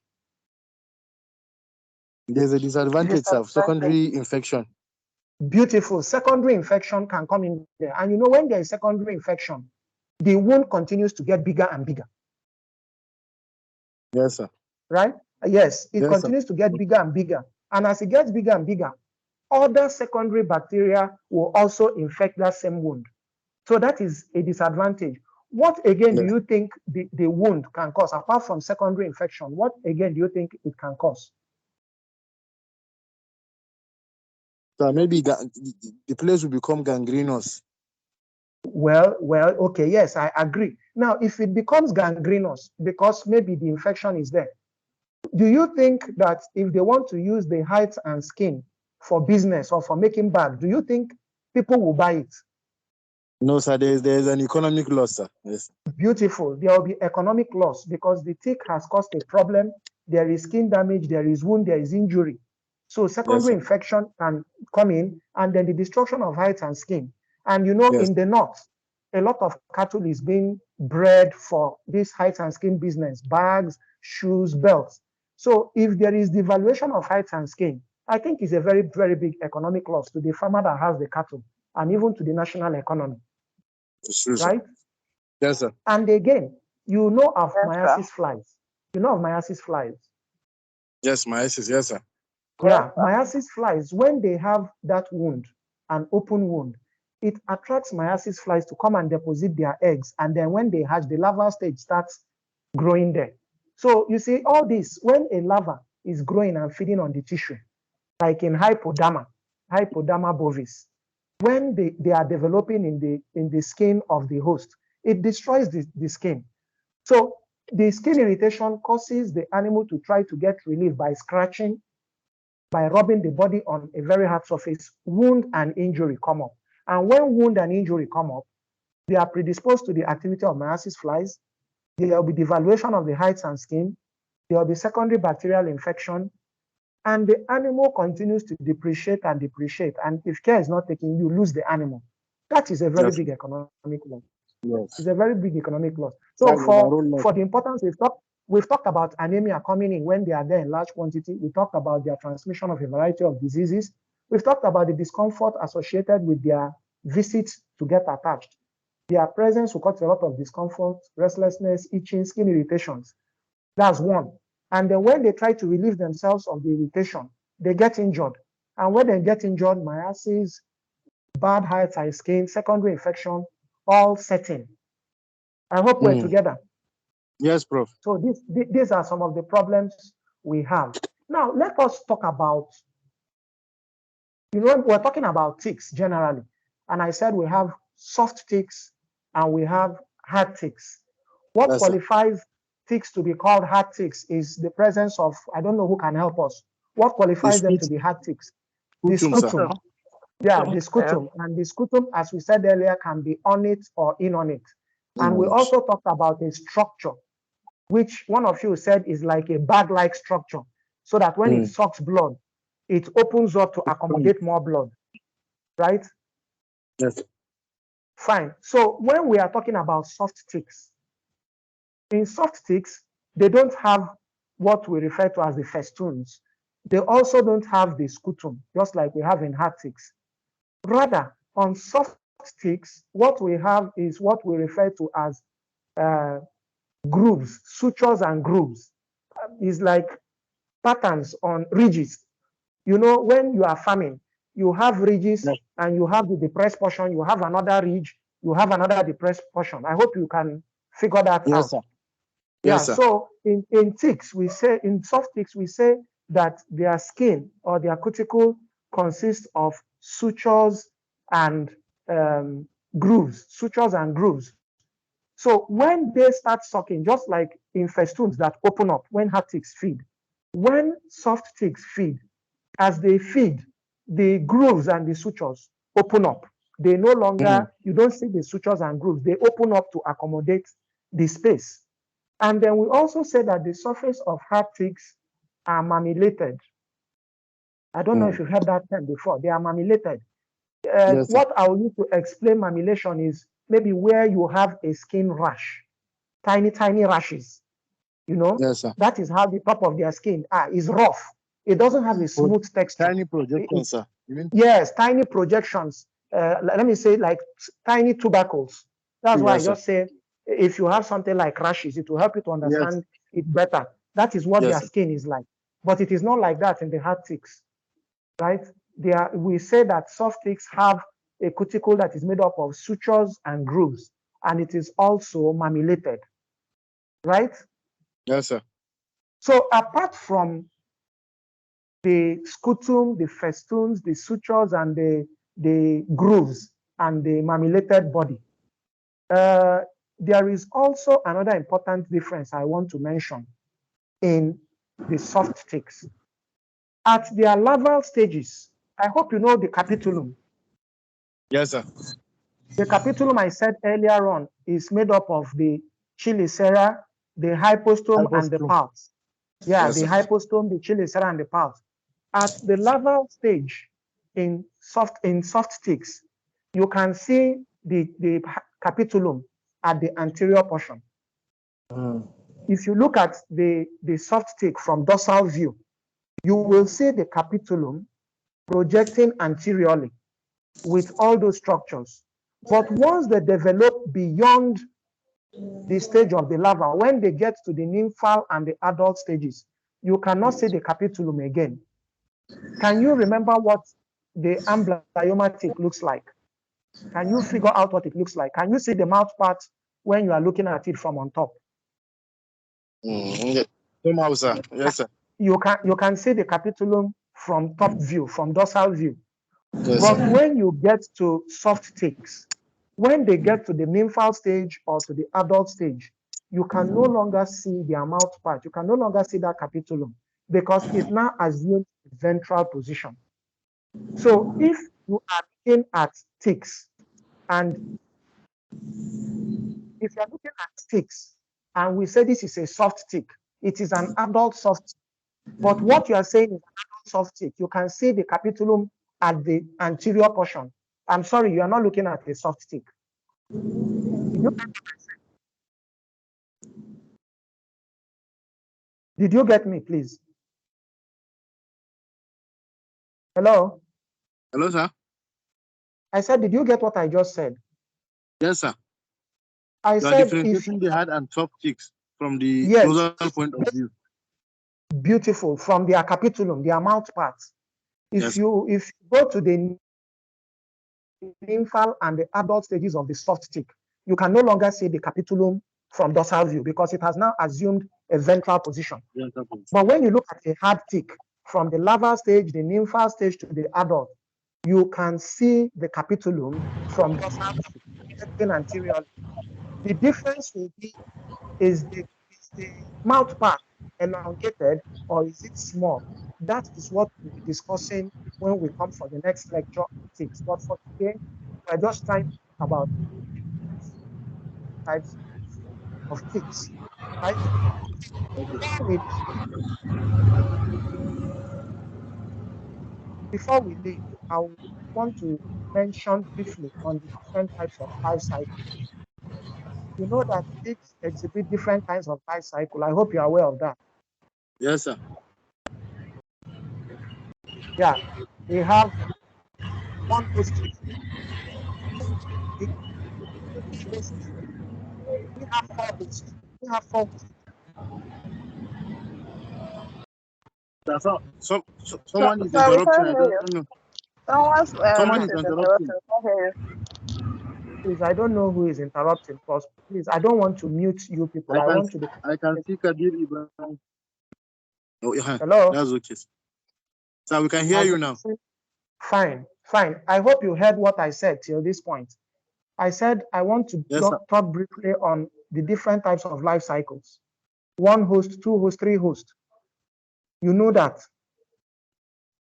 There's a disadvantage, sir, of secondary infection. Beautiful. Secondary infection can come in there. And you know, when there is secondary infection, the wound continues to get bigger and bigger, Yes, sir. right? Yes, it Yes, sir. continues to get bigger and bigger. And as it gets bigger and bigger, other secondary bacteria will also infect that same wound. So that is a disadvantage. What again do Yes. you think the wound can cause, apart from secondary infection? What again do you think it can cause? So maybe the place will become gangrenous. Well, okay, yes, I agree. Now, if it becomes gangrenous because maybe the infection is there, do you think that if they want to use the hides and skin for business or for making bags, do you think people will buy it? No, sir. There's an economic loss, sir. Yes. Beautiful. There will be economic loss because the tick has caused a problem. There is skin damage, there is wound, there is injury. So Yes, secondary sir. infection can come in, and then the destruction of hides and skin. And you know, Yes. in the north, a lot of cattle is being bred for this hides and skin business, bags, shoes, belts. So if there is devaluation of hides and skin, I think it's a very, very big economic loss to the farmer that has the cattle and even to the national economy, It's true, sir. right? Yes, sir. And again, you know of Yes, sir. myiasis flies. You know of myiasis flies. Yes, my SS. Yes, sir. Yeah, Yes, sir. myiasis flies, when they have that wound, an open wound, it attracts myiasis flies to come and deposit their eggs. And then when they hatch, the larval stage starts growing there. So you see, all this, when a larva is growing and feeding on the tissue, like in hypoderma bovis, when they are developing in the skin of the host, it destroys the skin. So the skin irritation causes the animal to try to get relief by scratching, by rubbing the body on a very hard surface. Wound and injury come up. And when wound and injury come up, they are predisposed to the activity of myiasis flies. There will be devaluation of the hides and skin. There will be secondary bacterial infection. And the animal continues to depreciate and depreciate. And if care is not taken, you lose the animal. That is a very Yes. big economic loss. Yes. It's a very big economic loss. So That's overall loss. for the importance, we've talked about anemia coming in when they are there in large quantity. We talked about their transmission of a variety of diseases. We've talked about the discomfort associated with their visits to get attached. Their presence will cause a lot of discomfort, restlessness, itching, skin irritations. That's one. And then when they try to relieve themselves of the irritation, they get injured. And when they get injured, myiasis, bad hides and skin, secondary infection, all setting. I hope we're together. Yes, Prof. So these are some of the problems we have. Now, let us talk about, we're talking about ticks generally. And I said we have soft ticks and we have hard ticks. What Yes, sir. qualifies ticks to be called hard ticks is the presence of, I don't know who can help us. What qualifies them to be hard ticks? The Scutum, sir. scutum. Yeah, the scutum. And the scutum, as we said earlier, can be on it or in on it. And we also talked about a structure which one of you said is like a bag-like structure, so that when it sucks blood, it opens up to accommodate more blood, right? Yes. Fine. So when we are talking about soft ticks, in soft ticks, they don't have what we refer to as the festoons. They also don't have the scutum, just like we have in hard ticks. Rather, on soft ticks, what we have is what we refer to as grooves, sutures and grooves. It's like patterns on ridges. You know, when you are farming, you have ridges and you have the depressed portion, you have another ridge, you have another depressed portion. I hope you can figure that out. Sir. Yeah, Yes, sir. so in ticks, we say, in soft ticks, we say that their skin or their cuticle consists of sutures and grooves, sutures and grooves. So when they start sucking, just like in festoons that open up when hard ticks feed, when soft ticks feed, as they feed, the grooves and the sutures open up. They no longer, you don't see the sutures and grooves, they open up to accommodate the space. And then we also say that the surface of hard ticks are marmorated. I don't know if you've heard that term before. They are marmorated. Yes, sir. What I'll use to explain marmolation is maybe where you have a skin rash, tiny, tiny rashes. You know, Yes, sir. that is how the top of their skin is rough. It doesn't have a smooth texture. Tiny projections, sir. You mean? Yes, tiny projections. Let me say like tiny tubercles. That's why I Yes, sir. just say if you have something like rashes, it will help you to understand it better. That is what Yes, their sir. skin is like. But it is not like that in the hard ticks, right? We say that soft ticks have a cuticle that is made up of sutures and grooves, and it is also marmorated, right? Yes, sir. So apart from the scutum, the festoons, the sutures, and the grooves, and the marmorated body, there is also another important difference I want to mention in the soft ticks. At their larval stages, I hope you know the capitulum. Yes, sir. The capitulum I said earlier on is made up of the chelicera, the hypostome, and the Hypostome. pulse. Yeah, Yes, the sir. hypostome, the chelicera, and the pulse. At the larval stage in soft ticks, you can see the capitulum at the anterior portion. If you look at the soft tick from dorsal view, you will see the capitulum projecting anteriorly with all those structures. But once they develop beyond the stage of the larva, when they get to the nymphal and the adult stages, you cannot see the capitulum again. Can you remember what the amblyomma tick looks like? Can you figure out what it looks like? Can you see the mouth part when you are looking at it from on top? Somehow, sir. Yes, sir. You can see the capitulum from top view, from dorsal view. Yes, But sir. when you get to soft ticks, when they get to the nymphal stage or to the adult stage, you can no longer see their mouth part. You can no longer see that capitulum because it now assumes ventral position. So if you are looking at ticks, and if you're looking at ticks, and we say this is a soft tick, it is an adult soft tick. But what you are saying is an adult soft tick. You can see the capitulum at the anterior portion. I'm sorry, you are not looking at a soft tick. Did you get me, please? Hello? Hello, sir. I said, did you get what I just said? Yes, sir. I You are said, if differentiating the hard and soft ticks from the yes, dorsal point of view. beautiful, from their capitulum, their mouth parts. If Yes. you go to the nymphal and the adult stages of the soft tick, you can no longer see the capitulum from dorsal view because it has now assumed a ventral position. But when you look at a hard tick from the larval stage, the nymphal stage to the adult, you can see the capitulum from dorsal view, projecting anteriorly. The difference will be is the mouth part elongated or is it small? That is what we'll be discussing when we come for the next lecture on ticks. But for today, we're just trying to talk about types of ticks. Right? Before we leave, I want to mention briefly on the different types of life cycle. You know that pigs exhibit different kinds of life cycle. I hope you're aware of that. Yes, sir. Yeah, we have one host. We have four hosts. We have four hosts. Someone is Sorry, we interrupting. can't I hear you. don't know. Someone's Someone this is is interrupting. interrupted. We can't hear you. Please, I don't know who is interrupting, but please, I don't want to mute you people. I want to be. I can see Kabir Ibrahim. Oh, yeah. Hello? That's okay. So we can hear you now. Fine, fine. I hope you heard what I said till this point. I said I want to talk briefly on the different types of life cycles. One host, two host, three host. You know that.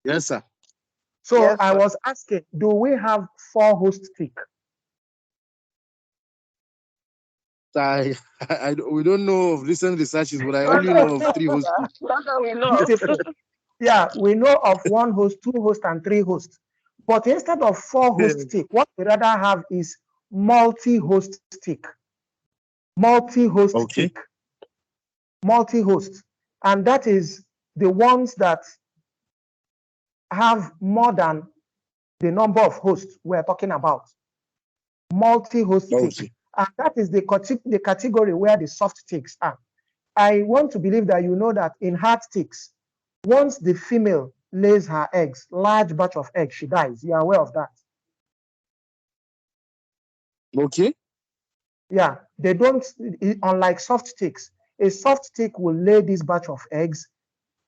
Yes, sir. So Yes, I sir. was asking, do we have four host tick? We don't know of recent researches, but I only know of three hosts. We know. Beautiful. Yeah, we know of one host, two host, and three hosts. But instead of four host tick, what we rather have is multi-host tick. Multi-host tick. Multi-host. And that is the ones that have more than the number of hosts we're talking about. Multi-host tick. And that is the category where the soft ticks are. I want to believe that you know that in hard ticks, once the female lays her eggs, large batch of eggs, she dies. You are aware of that? Okay. Yeah, they don't, unlike soft ticks, a soft tick will lay this batch of eggs,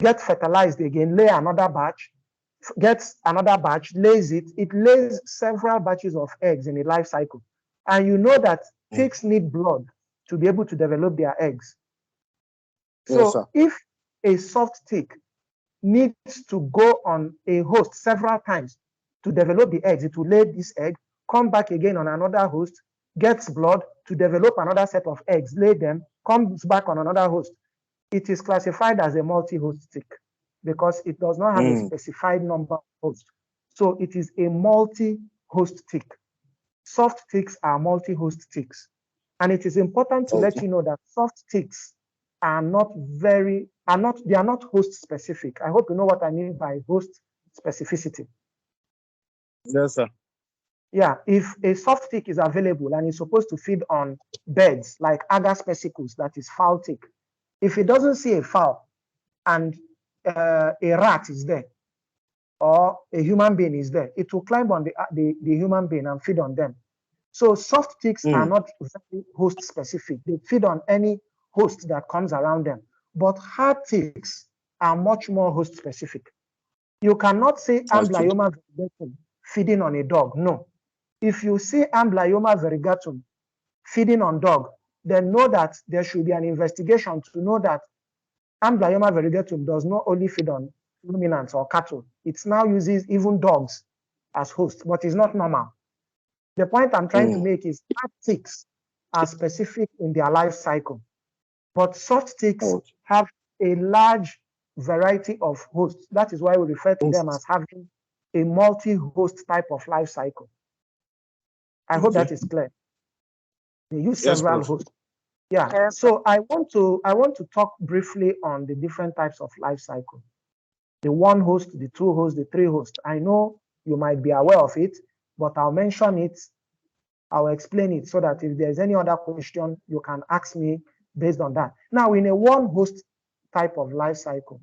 get fertilized again, lay another batch, gets another batch, lays it. It lays several batches of eggs in a life cycle. And you know that ticks need blood to be able to develop their eggs. So if a soft tick needs to go on a host several times to develop the eggs, it will lay this egg, come back again on another host, gets blood to develop another set of eggs, lay them, comes back on another host. It is classified as a multi-host tick because it does not have a specified number of hosts. So it is a multi-host tick. Soft ticks are multi-host ticks. And it is important to let you know that soft ticks are not host specific. I hope you know what I mean by host specificity. Yes, sir. Yeah, if a soft tick is available and is supposed to feed on birds like agar specicles, that is fowl tick, if it doesn't see a fowl and a rat is there or a human being is there, it will climb on the human being and feed on them. So soft ticks are not very host specific. They feed on any host that comes around them. But hard ticks are much more host specific. You cannot say Amblyoma variegatum feeding on a dog. No. If you see Amblyoma variegatum feeding on dog, then know that there should be an investigation to know that Amblyoma variegatum does not only feed on ruminants or cattle. It now uses even dogs as hosts, but it's not normal. The point I'm trying to make is hard ticks are specific in their life cycle, but soft ticks have a large variety of hosts. That is why we refer to them as having a multi-host type of life cycle. I hope that is clear. They use several hosts. Yeah. So I want to talk briefly on the different types of life cycle. The one host, the two host, the three host. I know you might be aware of it, but I'll mention it. I'll explain it so that if there's any other question, you can ask me based on that. Now, in a one host type of life cycle,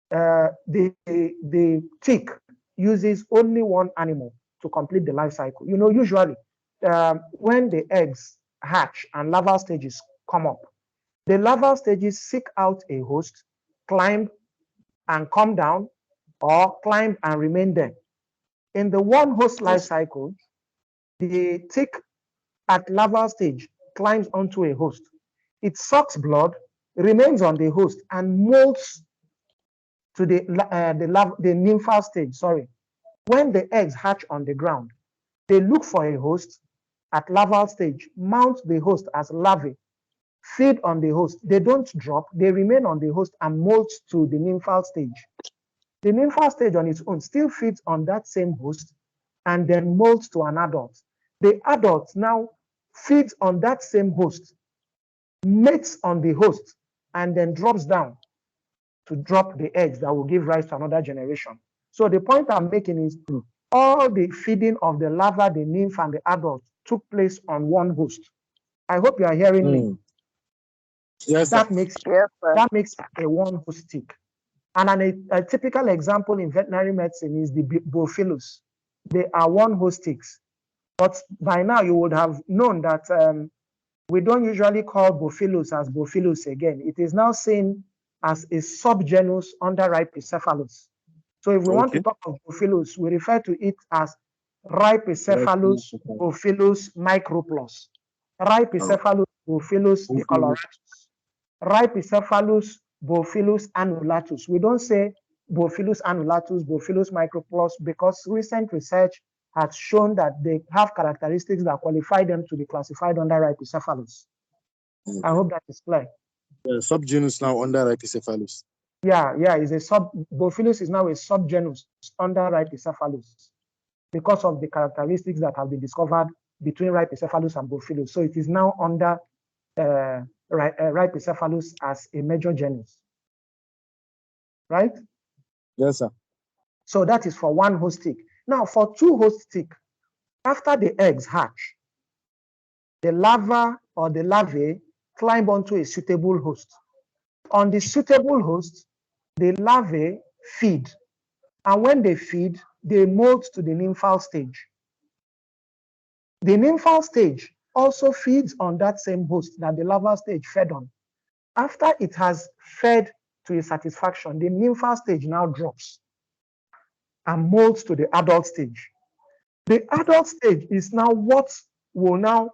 the tick uses only one animal to complete the life cycle. You know, usually when the eggs hatch and larval stages come up, the larval stages seek out a host, climb and come down, or climb and remain there. In the one host life cycle, the tick at larval stage climbs onto a host. It sucks blood, remains on the host, and molts to the nymphal stage. Sorry. When the eggs hatch on the ground, they look for a host at larval stage, mount the host as larvae, feed on the host. They don't drop, they remain on the host and molt to the nymphal stage. The nymphal stage on its own still feeds on that same host and then molts to an adult. The adult now feeds on that same host, mates on the host, and then drops down to drop the eggs that will give rise to another generation. So the point I'm making is all the feeding of the larva, the nymph, and the adult took place on one host. I hope you are hearing me. Yes, That sir. makes Yes, sir. that makes a one host tick. And a typical example in veterinary medicine is the Boophilus. They are one host ticks. But by now you would have known that we don't usually call Boophilus as Boophilus again. It is now seen as a subgenus under Rhipicephalus. So if we want to talk of Boophilus, we refer to it as Rhipicephalus Boophilus microplus, Rhipicephalus Boophilus decoloratus, Rhipicephalus Boophilus annulatus. We don't say Boophilus annulatus, Boophilus microplus, because recent research has shown that they have characteristics that qualify them to be classified under Rhipicephalus. I hope that is clear. Subgenus now under Rhipicephalus. Yeah, is a Boophilus is now a subgenus under Rhipicephalus because of the characteristics that have been discovered between Rhipicephalus and Boophilus. So it is now under Rhipicephalus as a major genus. Right? Yes, sir. So that is for one host tick. Now for two host tick, after the eggs hatch, the larva or the larvae climb onto a suitable host. On the suitable host, the larvae feed. And when they feed, they molt to the nymphal stage. The nymphal stage also feeds on that same host that the larval stage fed on. After it has fed to a satisfaction, the nymphal stage now drops and molts to the adult stage. The adult stage is now what will now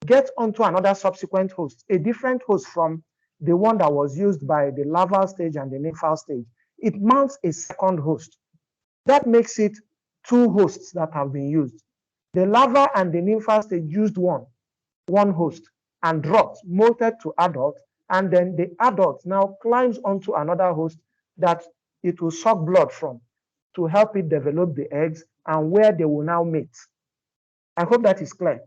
get onto another subsequent host, a different host from the one that was used by the larval stage and the nymphal stage. It mounts a second host. That makes it two hosts that have been used. The larva and the nymphal stage used one host and dropped, molted to adult, and then the adult now climbs onto another host that it will suck blood from to help it develop the eggs and where they will now mate. I hope that is clear.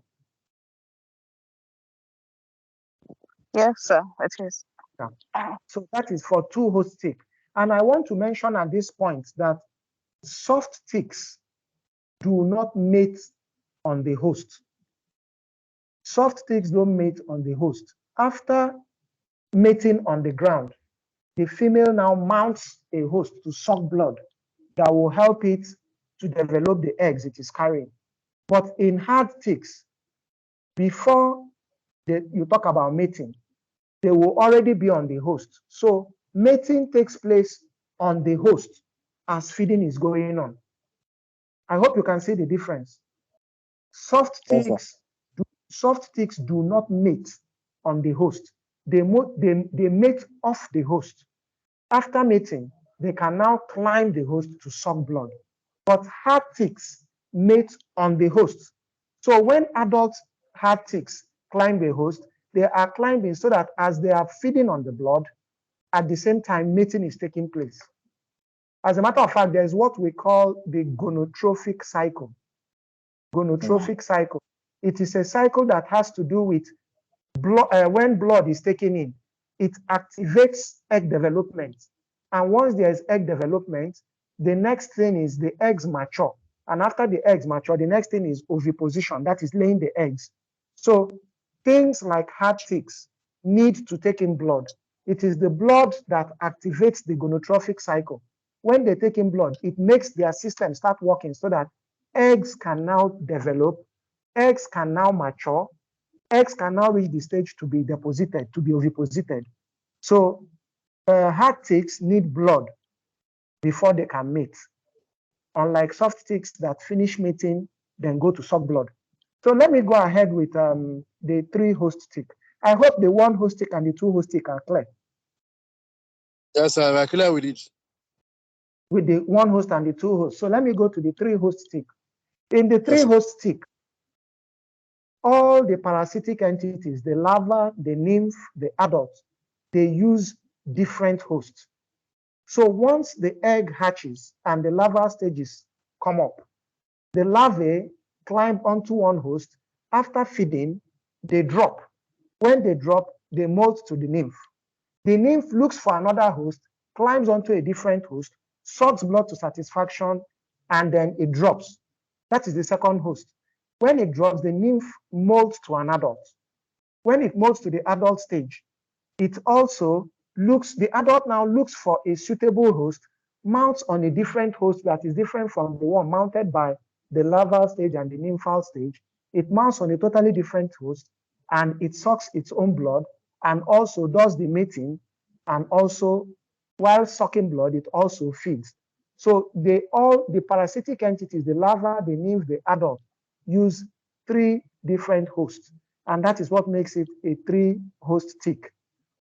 Yes, sir, it is. Yeah. So that is for two host tick. And I want to mention at this point that soft ticks do not mate on the host. Soft ticks don't mate on the host. After mating on the ground, the female now mounts a host to suck blood that will help it to develop the eggs it is carrying. But in hard ticks, before you talk about mating, they will already be on the host. So mating takes place on the host as feeding is going on. I hope you can see the difference. Soft ticks do not mate on the host. They mate off the host. After mating, they can now climb the host to suck blood. But hard ticks mate on the host. So when adult hard ticks climb the host, they are climbing so that as they are feeding on the blood, at the same time mating is taking place. As a matter of fact, there's what we call the gonotrophic cycle. Gonotrophic cycle. It is a cycle that has to do with when blood is taken in, it activates egg development. And once there's egg development, the next thing is the eggs mature. And after the eggs mature, the next thing is oviposition, that is laying the eggs. So things like hard ticks need to take in blood. It is the blood that activates the gonotrophic cycle. When they take in blood, it makes their system start working so that eggs can now develop, eggs can now mature, eggs can now reach the stage to be deposited, to be oviposited. So hard ticks need blood before they can mate, unlike soft ticks that finish mating, then go to suck blood. So let me go ahead with the three host tick. I hope the one host tick and the two host tick are clear. Yes, sir, we're clear with it. With the one host and the two hosts. So let me go to the three host tick. In the three host tick, all the parasitic entities, the larva, the nymph, the adult, they use different hosts. So once the egg hatches and the larval stages come up, the larvae climb onto one host. After feeding, they drop. When they drop, they molt to the nymph. The nymph looks for another host, climbs onto a different host, sucks blood to satisfaction, and then it drops. That is the second host. When it drops, the nymph molts to an adult. When it molts to the adult stage, it also looks, the adult now looks for a suitable host, mounts on a different host that is different from the one mounted by the larval stage and the nymphal stage. It mounts on a totally different host, and it sucks its own blood and also does the mating, and also while sucking blood, it also feeds. So they all, the parasitic entities, the larva, the nymph, the adult, use 3 different hosts, and that is what makes it a 3-host tick.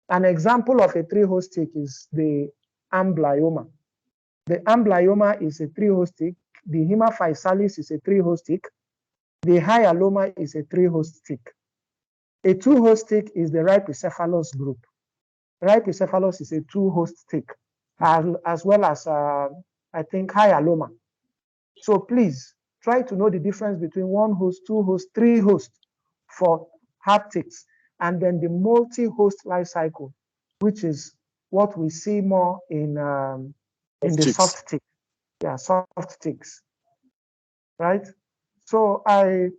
An example of a 3-host tick is the amblyoma. The amblyoma is a 3-host tick. The hemaphysalis is a 3-host tick. The hyaloma is a 3-host tick. A 2-host tick is the Rhipicephalus group. Rhipicephalus is a 2-host tick, as well as, I think, hyaloma. So please try to know the difference between 1 host, 2 host, 3 host for hard ticks, and then the multi-host life cycle, which is what we see more in the soft ticks. Yeah, soft ticks, right? So I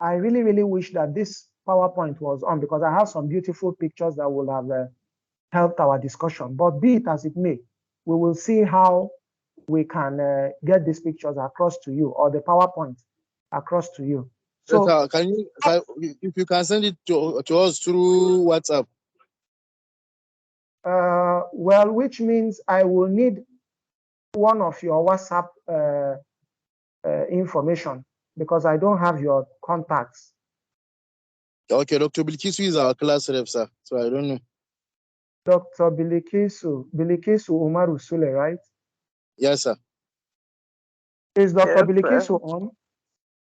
really, really wish that this PowerPoint was on, because I have some beautiful pictures that will have helped our discussion. But be it as it may, we will see how we can get these pictures across to you, or the PowerPoint across to you. So if you can send it to us through WhatsApp. Well, which means I will need one of your WhatsApp information, because I don't have your contacts. Okay, Dr. Bilkisu is our class rep, sir. So I don't know. Dr. Bilikisu Umaru Sule, right? Yes, sir. Is Dr. Bilikisu on?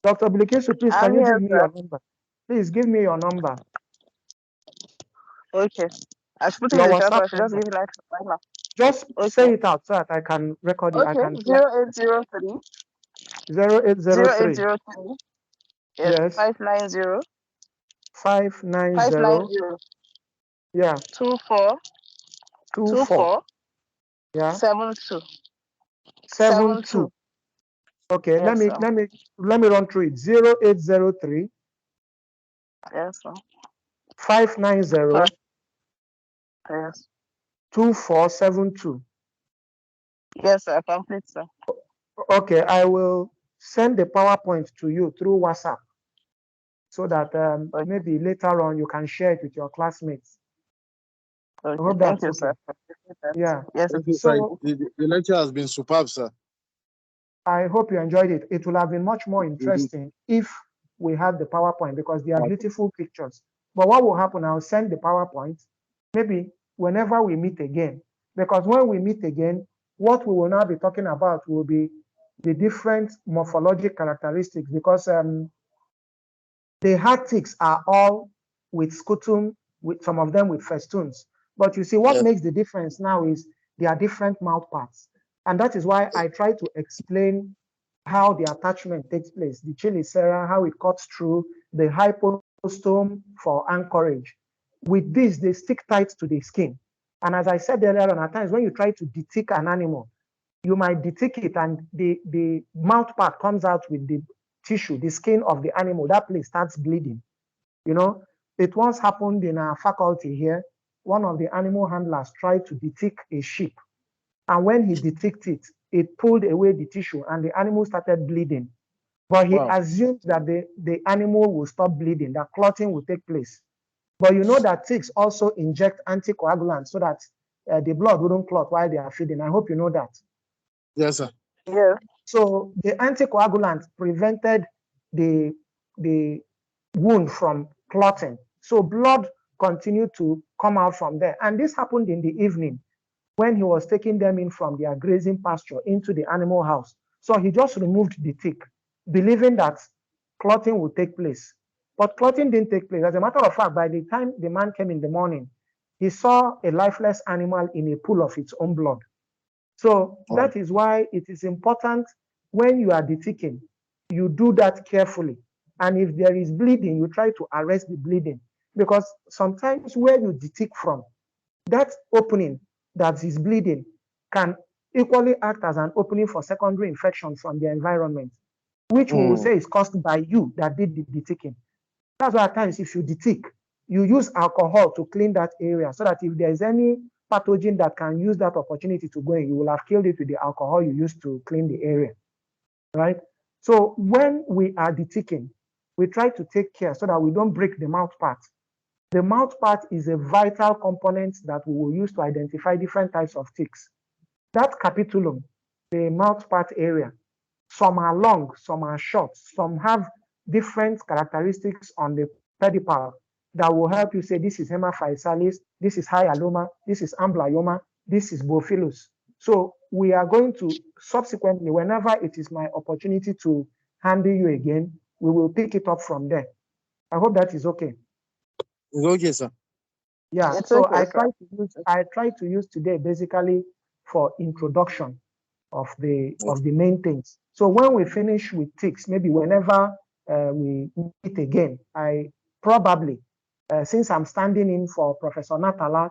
Dr. Bilikisu, please, can you give me your number? Please give me your number. Okay. I should put it in the chat, or I should just give it right now. Just say it out so that I can record it. Okay, I can 0803 0803 yes, 590 yeah 24 yeah 72. Okay, yes, let me run through it. 0803 yes, sir. 590 yes 2472. Yes, sir. Complete, sir. Okay, I will send the PowerPoint to you through WhatsApp, so that maybe later on you can share it with your classmates. Okay. I hope Thank that's you, okay. sir. Yeah. Yes. So the lecture has been superb, sir. I hope you enjoyed it. It will have been much more interesting if we had the PowerPoint, because they are beautiful pictures. But what will happen, I'll send the PowerPoint maybe whenever we meet again, because when we meet again, what we will now be talking about will be the different morphologic characteristics, because the hard ticks are all with scutum, with some of them with festoons. But you see, what makes the difference now is they are different mouth parts. And that is why I try to explain how the attachment takes place, the chelicera, how it cuts through, the hypostome for anchorage. With this, they stick tight to the skin. And as I said earlier on, at times when you try to detick an animal, you might detick it and the mouth part comes out with the tissue, the skin of the animal. That place starts bleeding. You know, it once happened in our faculty here. One of the animal handlers tried to detick a sheep. And when he deticked it, it pulled away the tissue and the animal started bleeding. But he assumed that the animal will stop bleeding, that clotting will take place. But you know that ticks also inject anticoagulants so that the blood wouldn't clot while they are feeding. I hope you know that. Yes, sir. Yeah. So the anticoagulant prevented the wound from clotting. So blood continued to come out from there. And this happened in the evening when he was taking them in from their grazing pasture into the animal house. So he just removed the tick, believing that clotting would take place. But clotting didn't take place. As a matter of fact, by the time the man came in the morning, he saw a lifeless animal in a pool of its own blood. So that is why it is important when you are deticking, you do that carefully. And if there is bleeding, you try to arrest the bleeding. Because sometimes where you detic from, that opening that is bleeding can equally act as an opening for secondary infection from the environment, which we will say is caused by you that did the deticking. That's why at times if you detic, you use alcohol to clean that area so that if there's any pathogen that can use that opportunity to go in, you will have killed it with the alcohol you used to clean the area, right? So when we are deticking, we try to take care so that we don't break the mouth part. The mouth part is a vital component that we will use to identify different types of ticks. That capitulum, the mouth part area, some are long, some are short, some have different characteristics on the pedipalp that will help you say this is hemaphysalis, this is hyaloma, this is amblyoma, this is bophilis. So we are going to subsequently, whenever it is my opportunity to handle you again, we will pick it up from there. I hope that is okay. It's okay, sir. Yeah, It's so okay, I try to use today basically for introduction of the main things. So when we finish with ticks, maybe whenever we meet again, I probably, since I'm standing in for Professor Natala,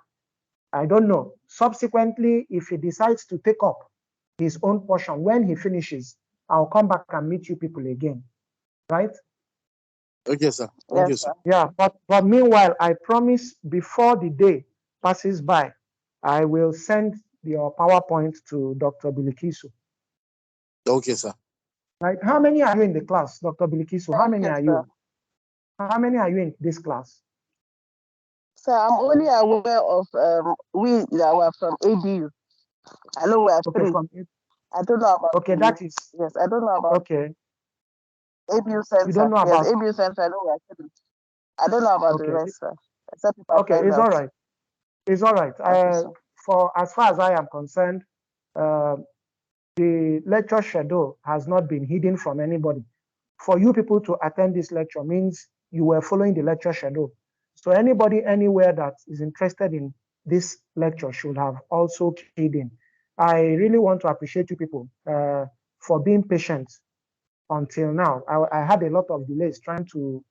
I don't know. Subsequently, if he decides to take up his own portion, when he finishes, I'll come back and meet you people again, right? Okay, sir. Thank you, Yes, sir. Yeah, but meanwhile, I promise before the day passes by, I will send your PowerPoint to Dr. Bilikisu. Okay, sir. Right? How many are you in the class, Dr. Bilikisu? How Thank many you, are sir. you? How many are you in this class? So I'm only aware of we that were from ABU. I know we are Okay, three. from I don't know about okay, you. that is Yes, I don't know about okay. ABU You Center. don't know Yes, about ABU Center. I know we are three. I don't know about the okay. rest, sir. Except if I Okay, find it's out. all right. It's all right. Okay, sir. For as far as I am concerned, the lecture schedule has not been hidden from anybody. For you people to attend this lecture means you were following the lecture schedule. So anybody anywhere that is interested in this lecture should have also keyed in. I really want to appreciate you people for being patient until now. I had a lot of delays trying to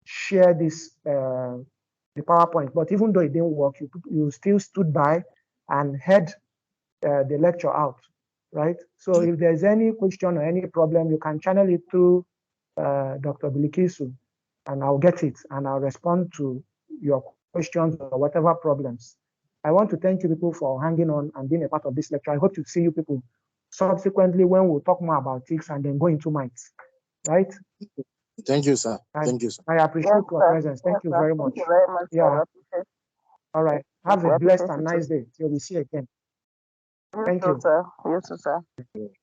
share this the PowerPoint, but even though it didn't work, you still stood by and heard the lecture out, right? So if there's any question or any problem, you can channel it through Dr. Bilikisu, and I'll get it and I'll respond to your questions or whatever problems. I want to thank you people for hanging on and being a part of this lecture. I hope to see you people subsequently when we'll talk more about ticks and then go into mites, right? Thank you, sir. Thank you, sir. I appreciate Yes, your sir. presence. Thank Yes, you sir. very much. Thank you very much, sir. I Yeah. appreciate All right. Have We a blessed appreciate and it, too. nice day till we see you again. You Thank too, you. sir. You too, sir.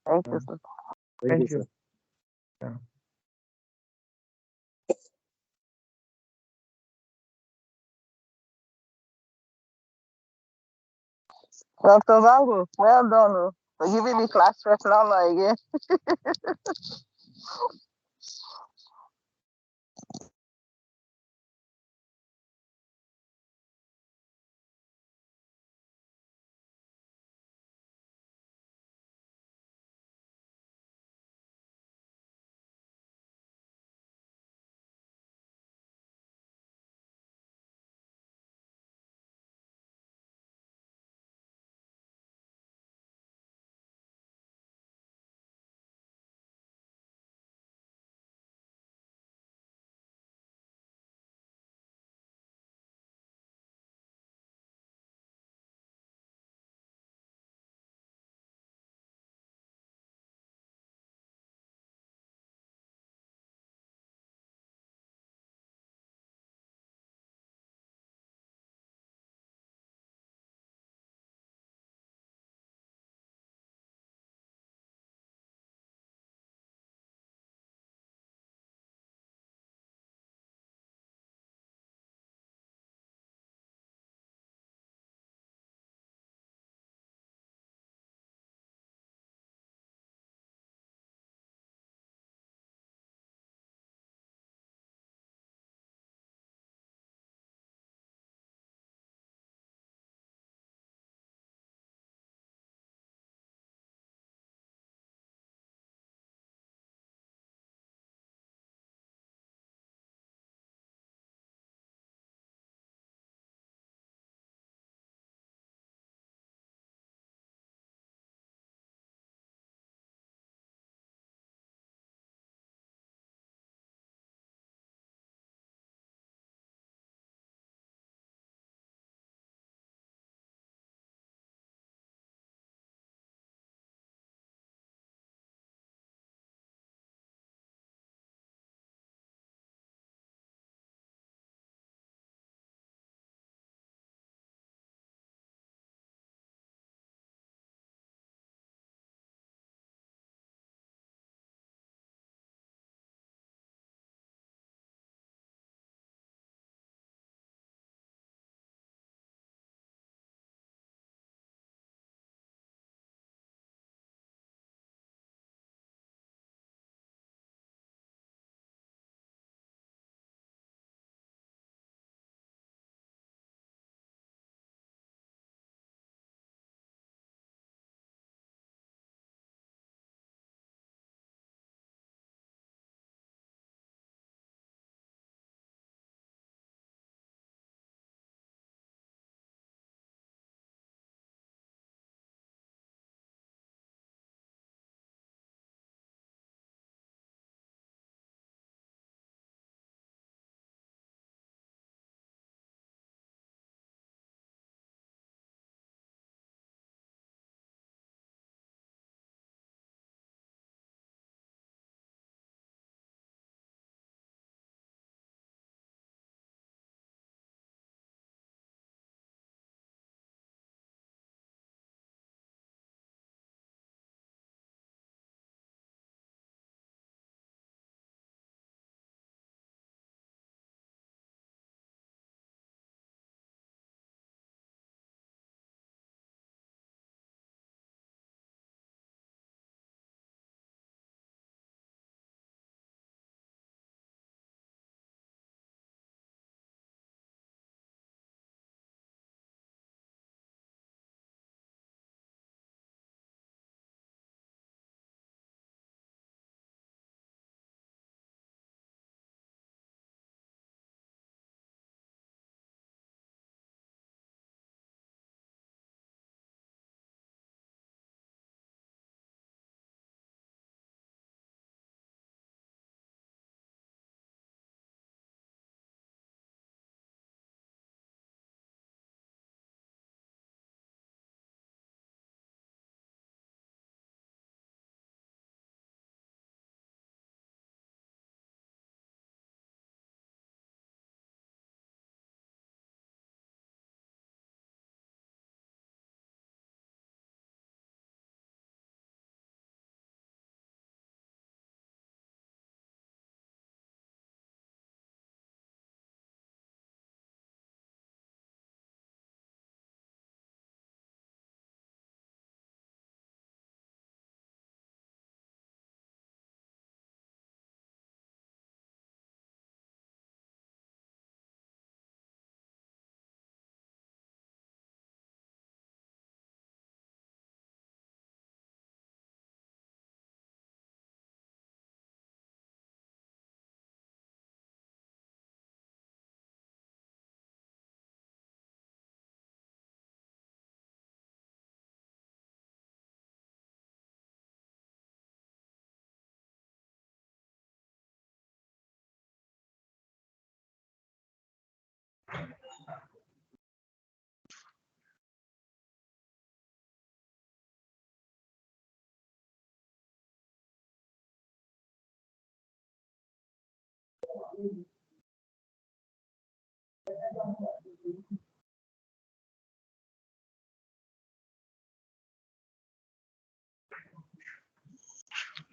Thank you, sir. Thank sir. you. Yeah. Dr. Vango, well done, for giving me class rep now again.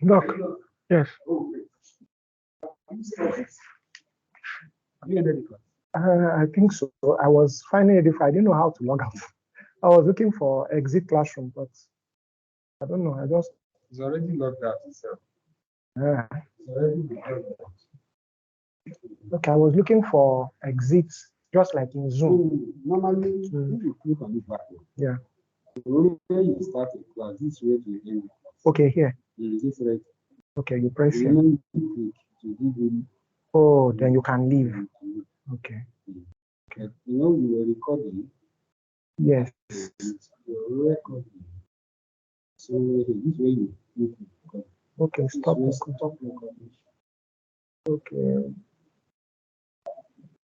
Doc, yes. I think so. I was finding it difficult. I didn't know how to log out. I was looking for exit classroom, but I don't know. I just. It's already logged out itself. Yeah. It's already logged out. Okay, I was looking for exits, just like in Zoom. So normally, if you click on it backward, Yeah. when you start a class, this is where to end. Okay, here. This right. Okay, you press here. When you click to give him. Oh, then you can leave. Okay. You know, you were recording. Yes. You're recording. So this way you click. Okay, stop. Stop recording. Okay.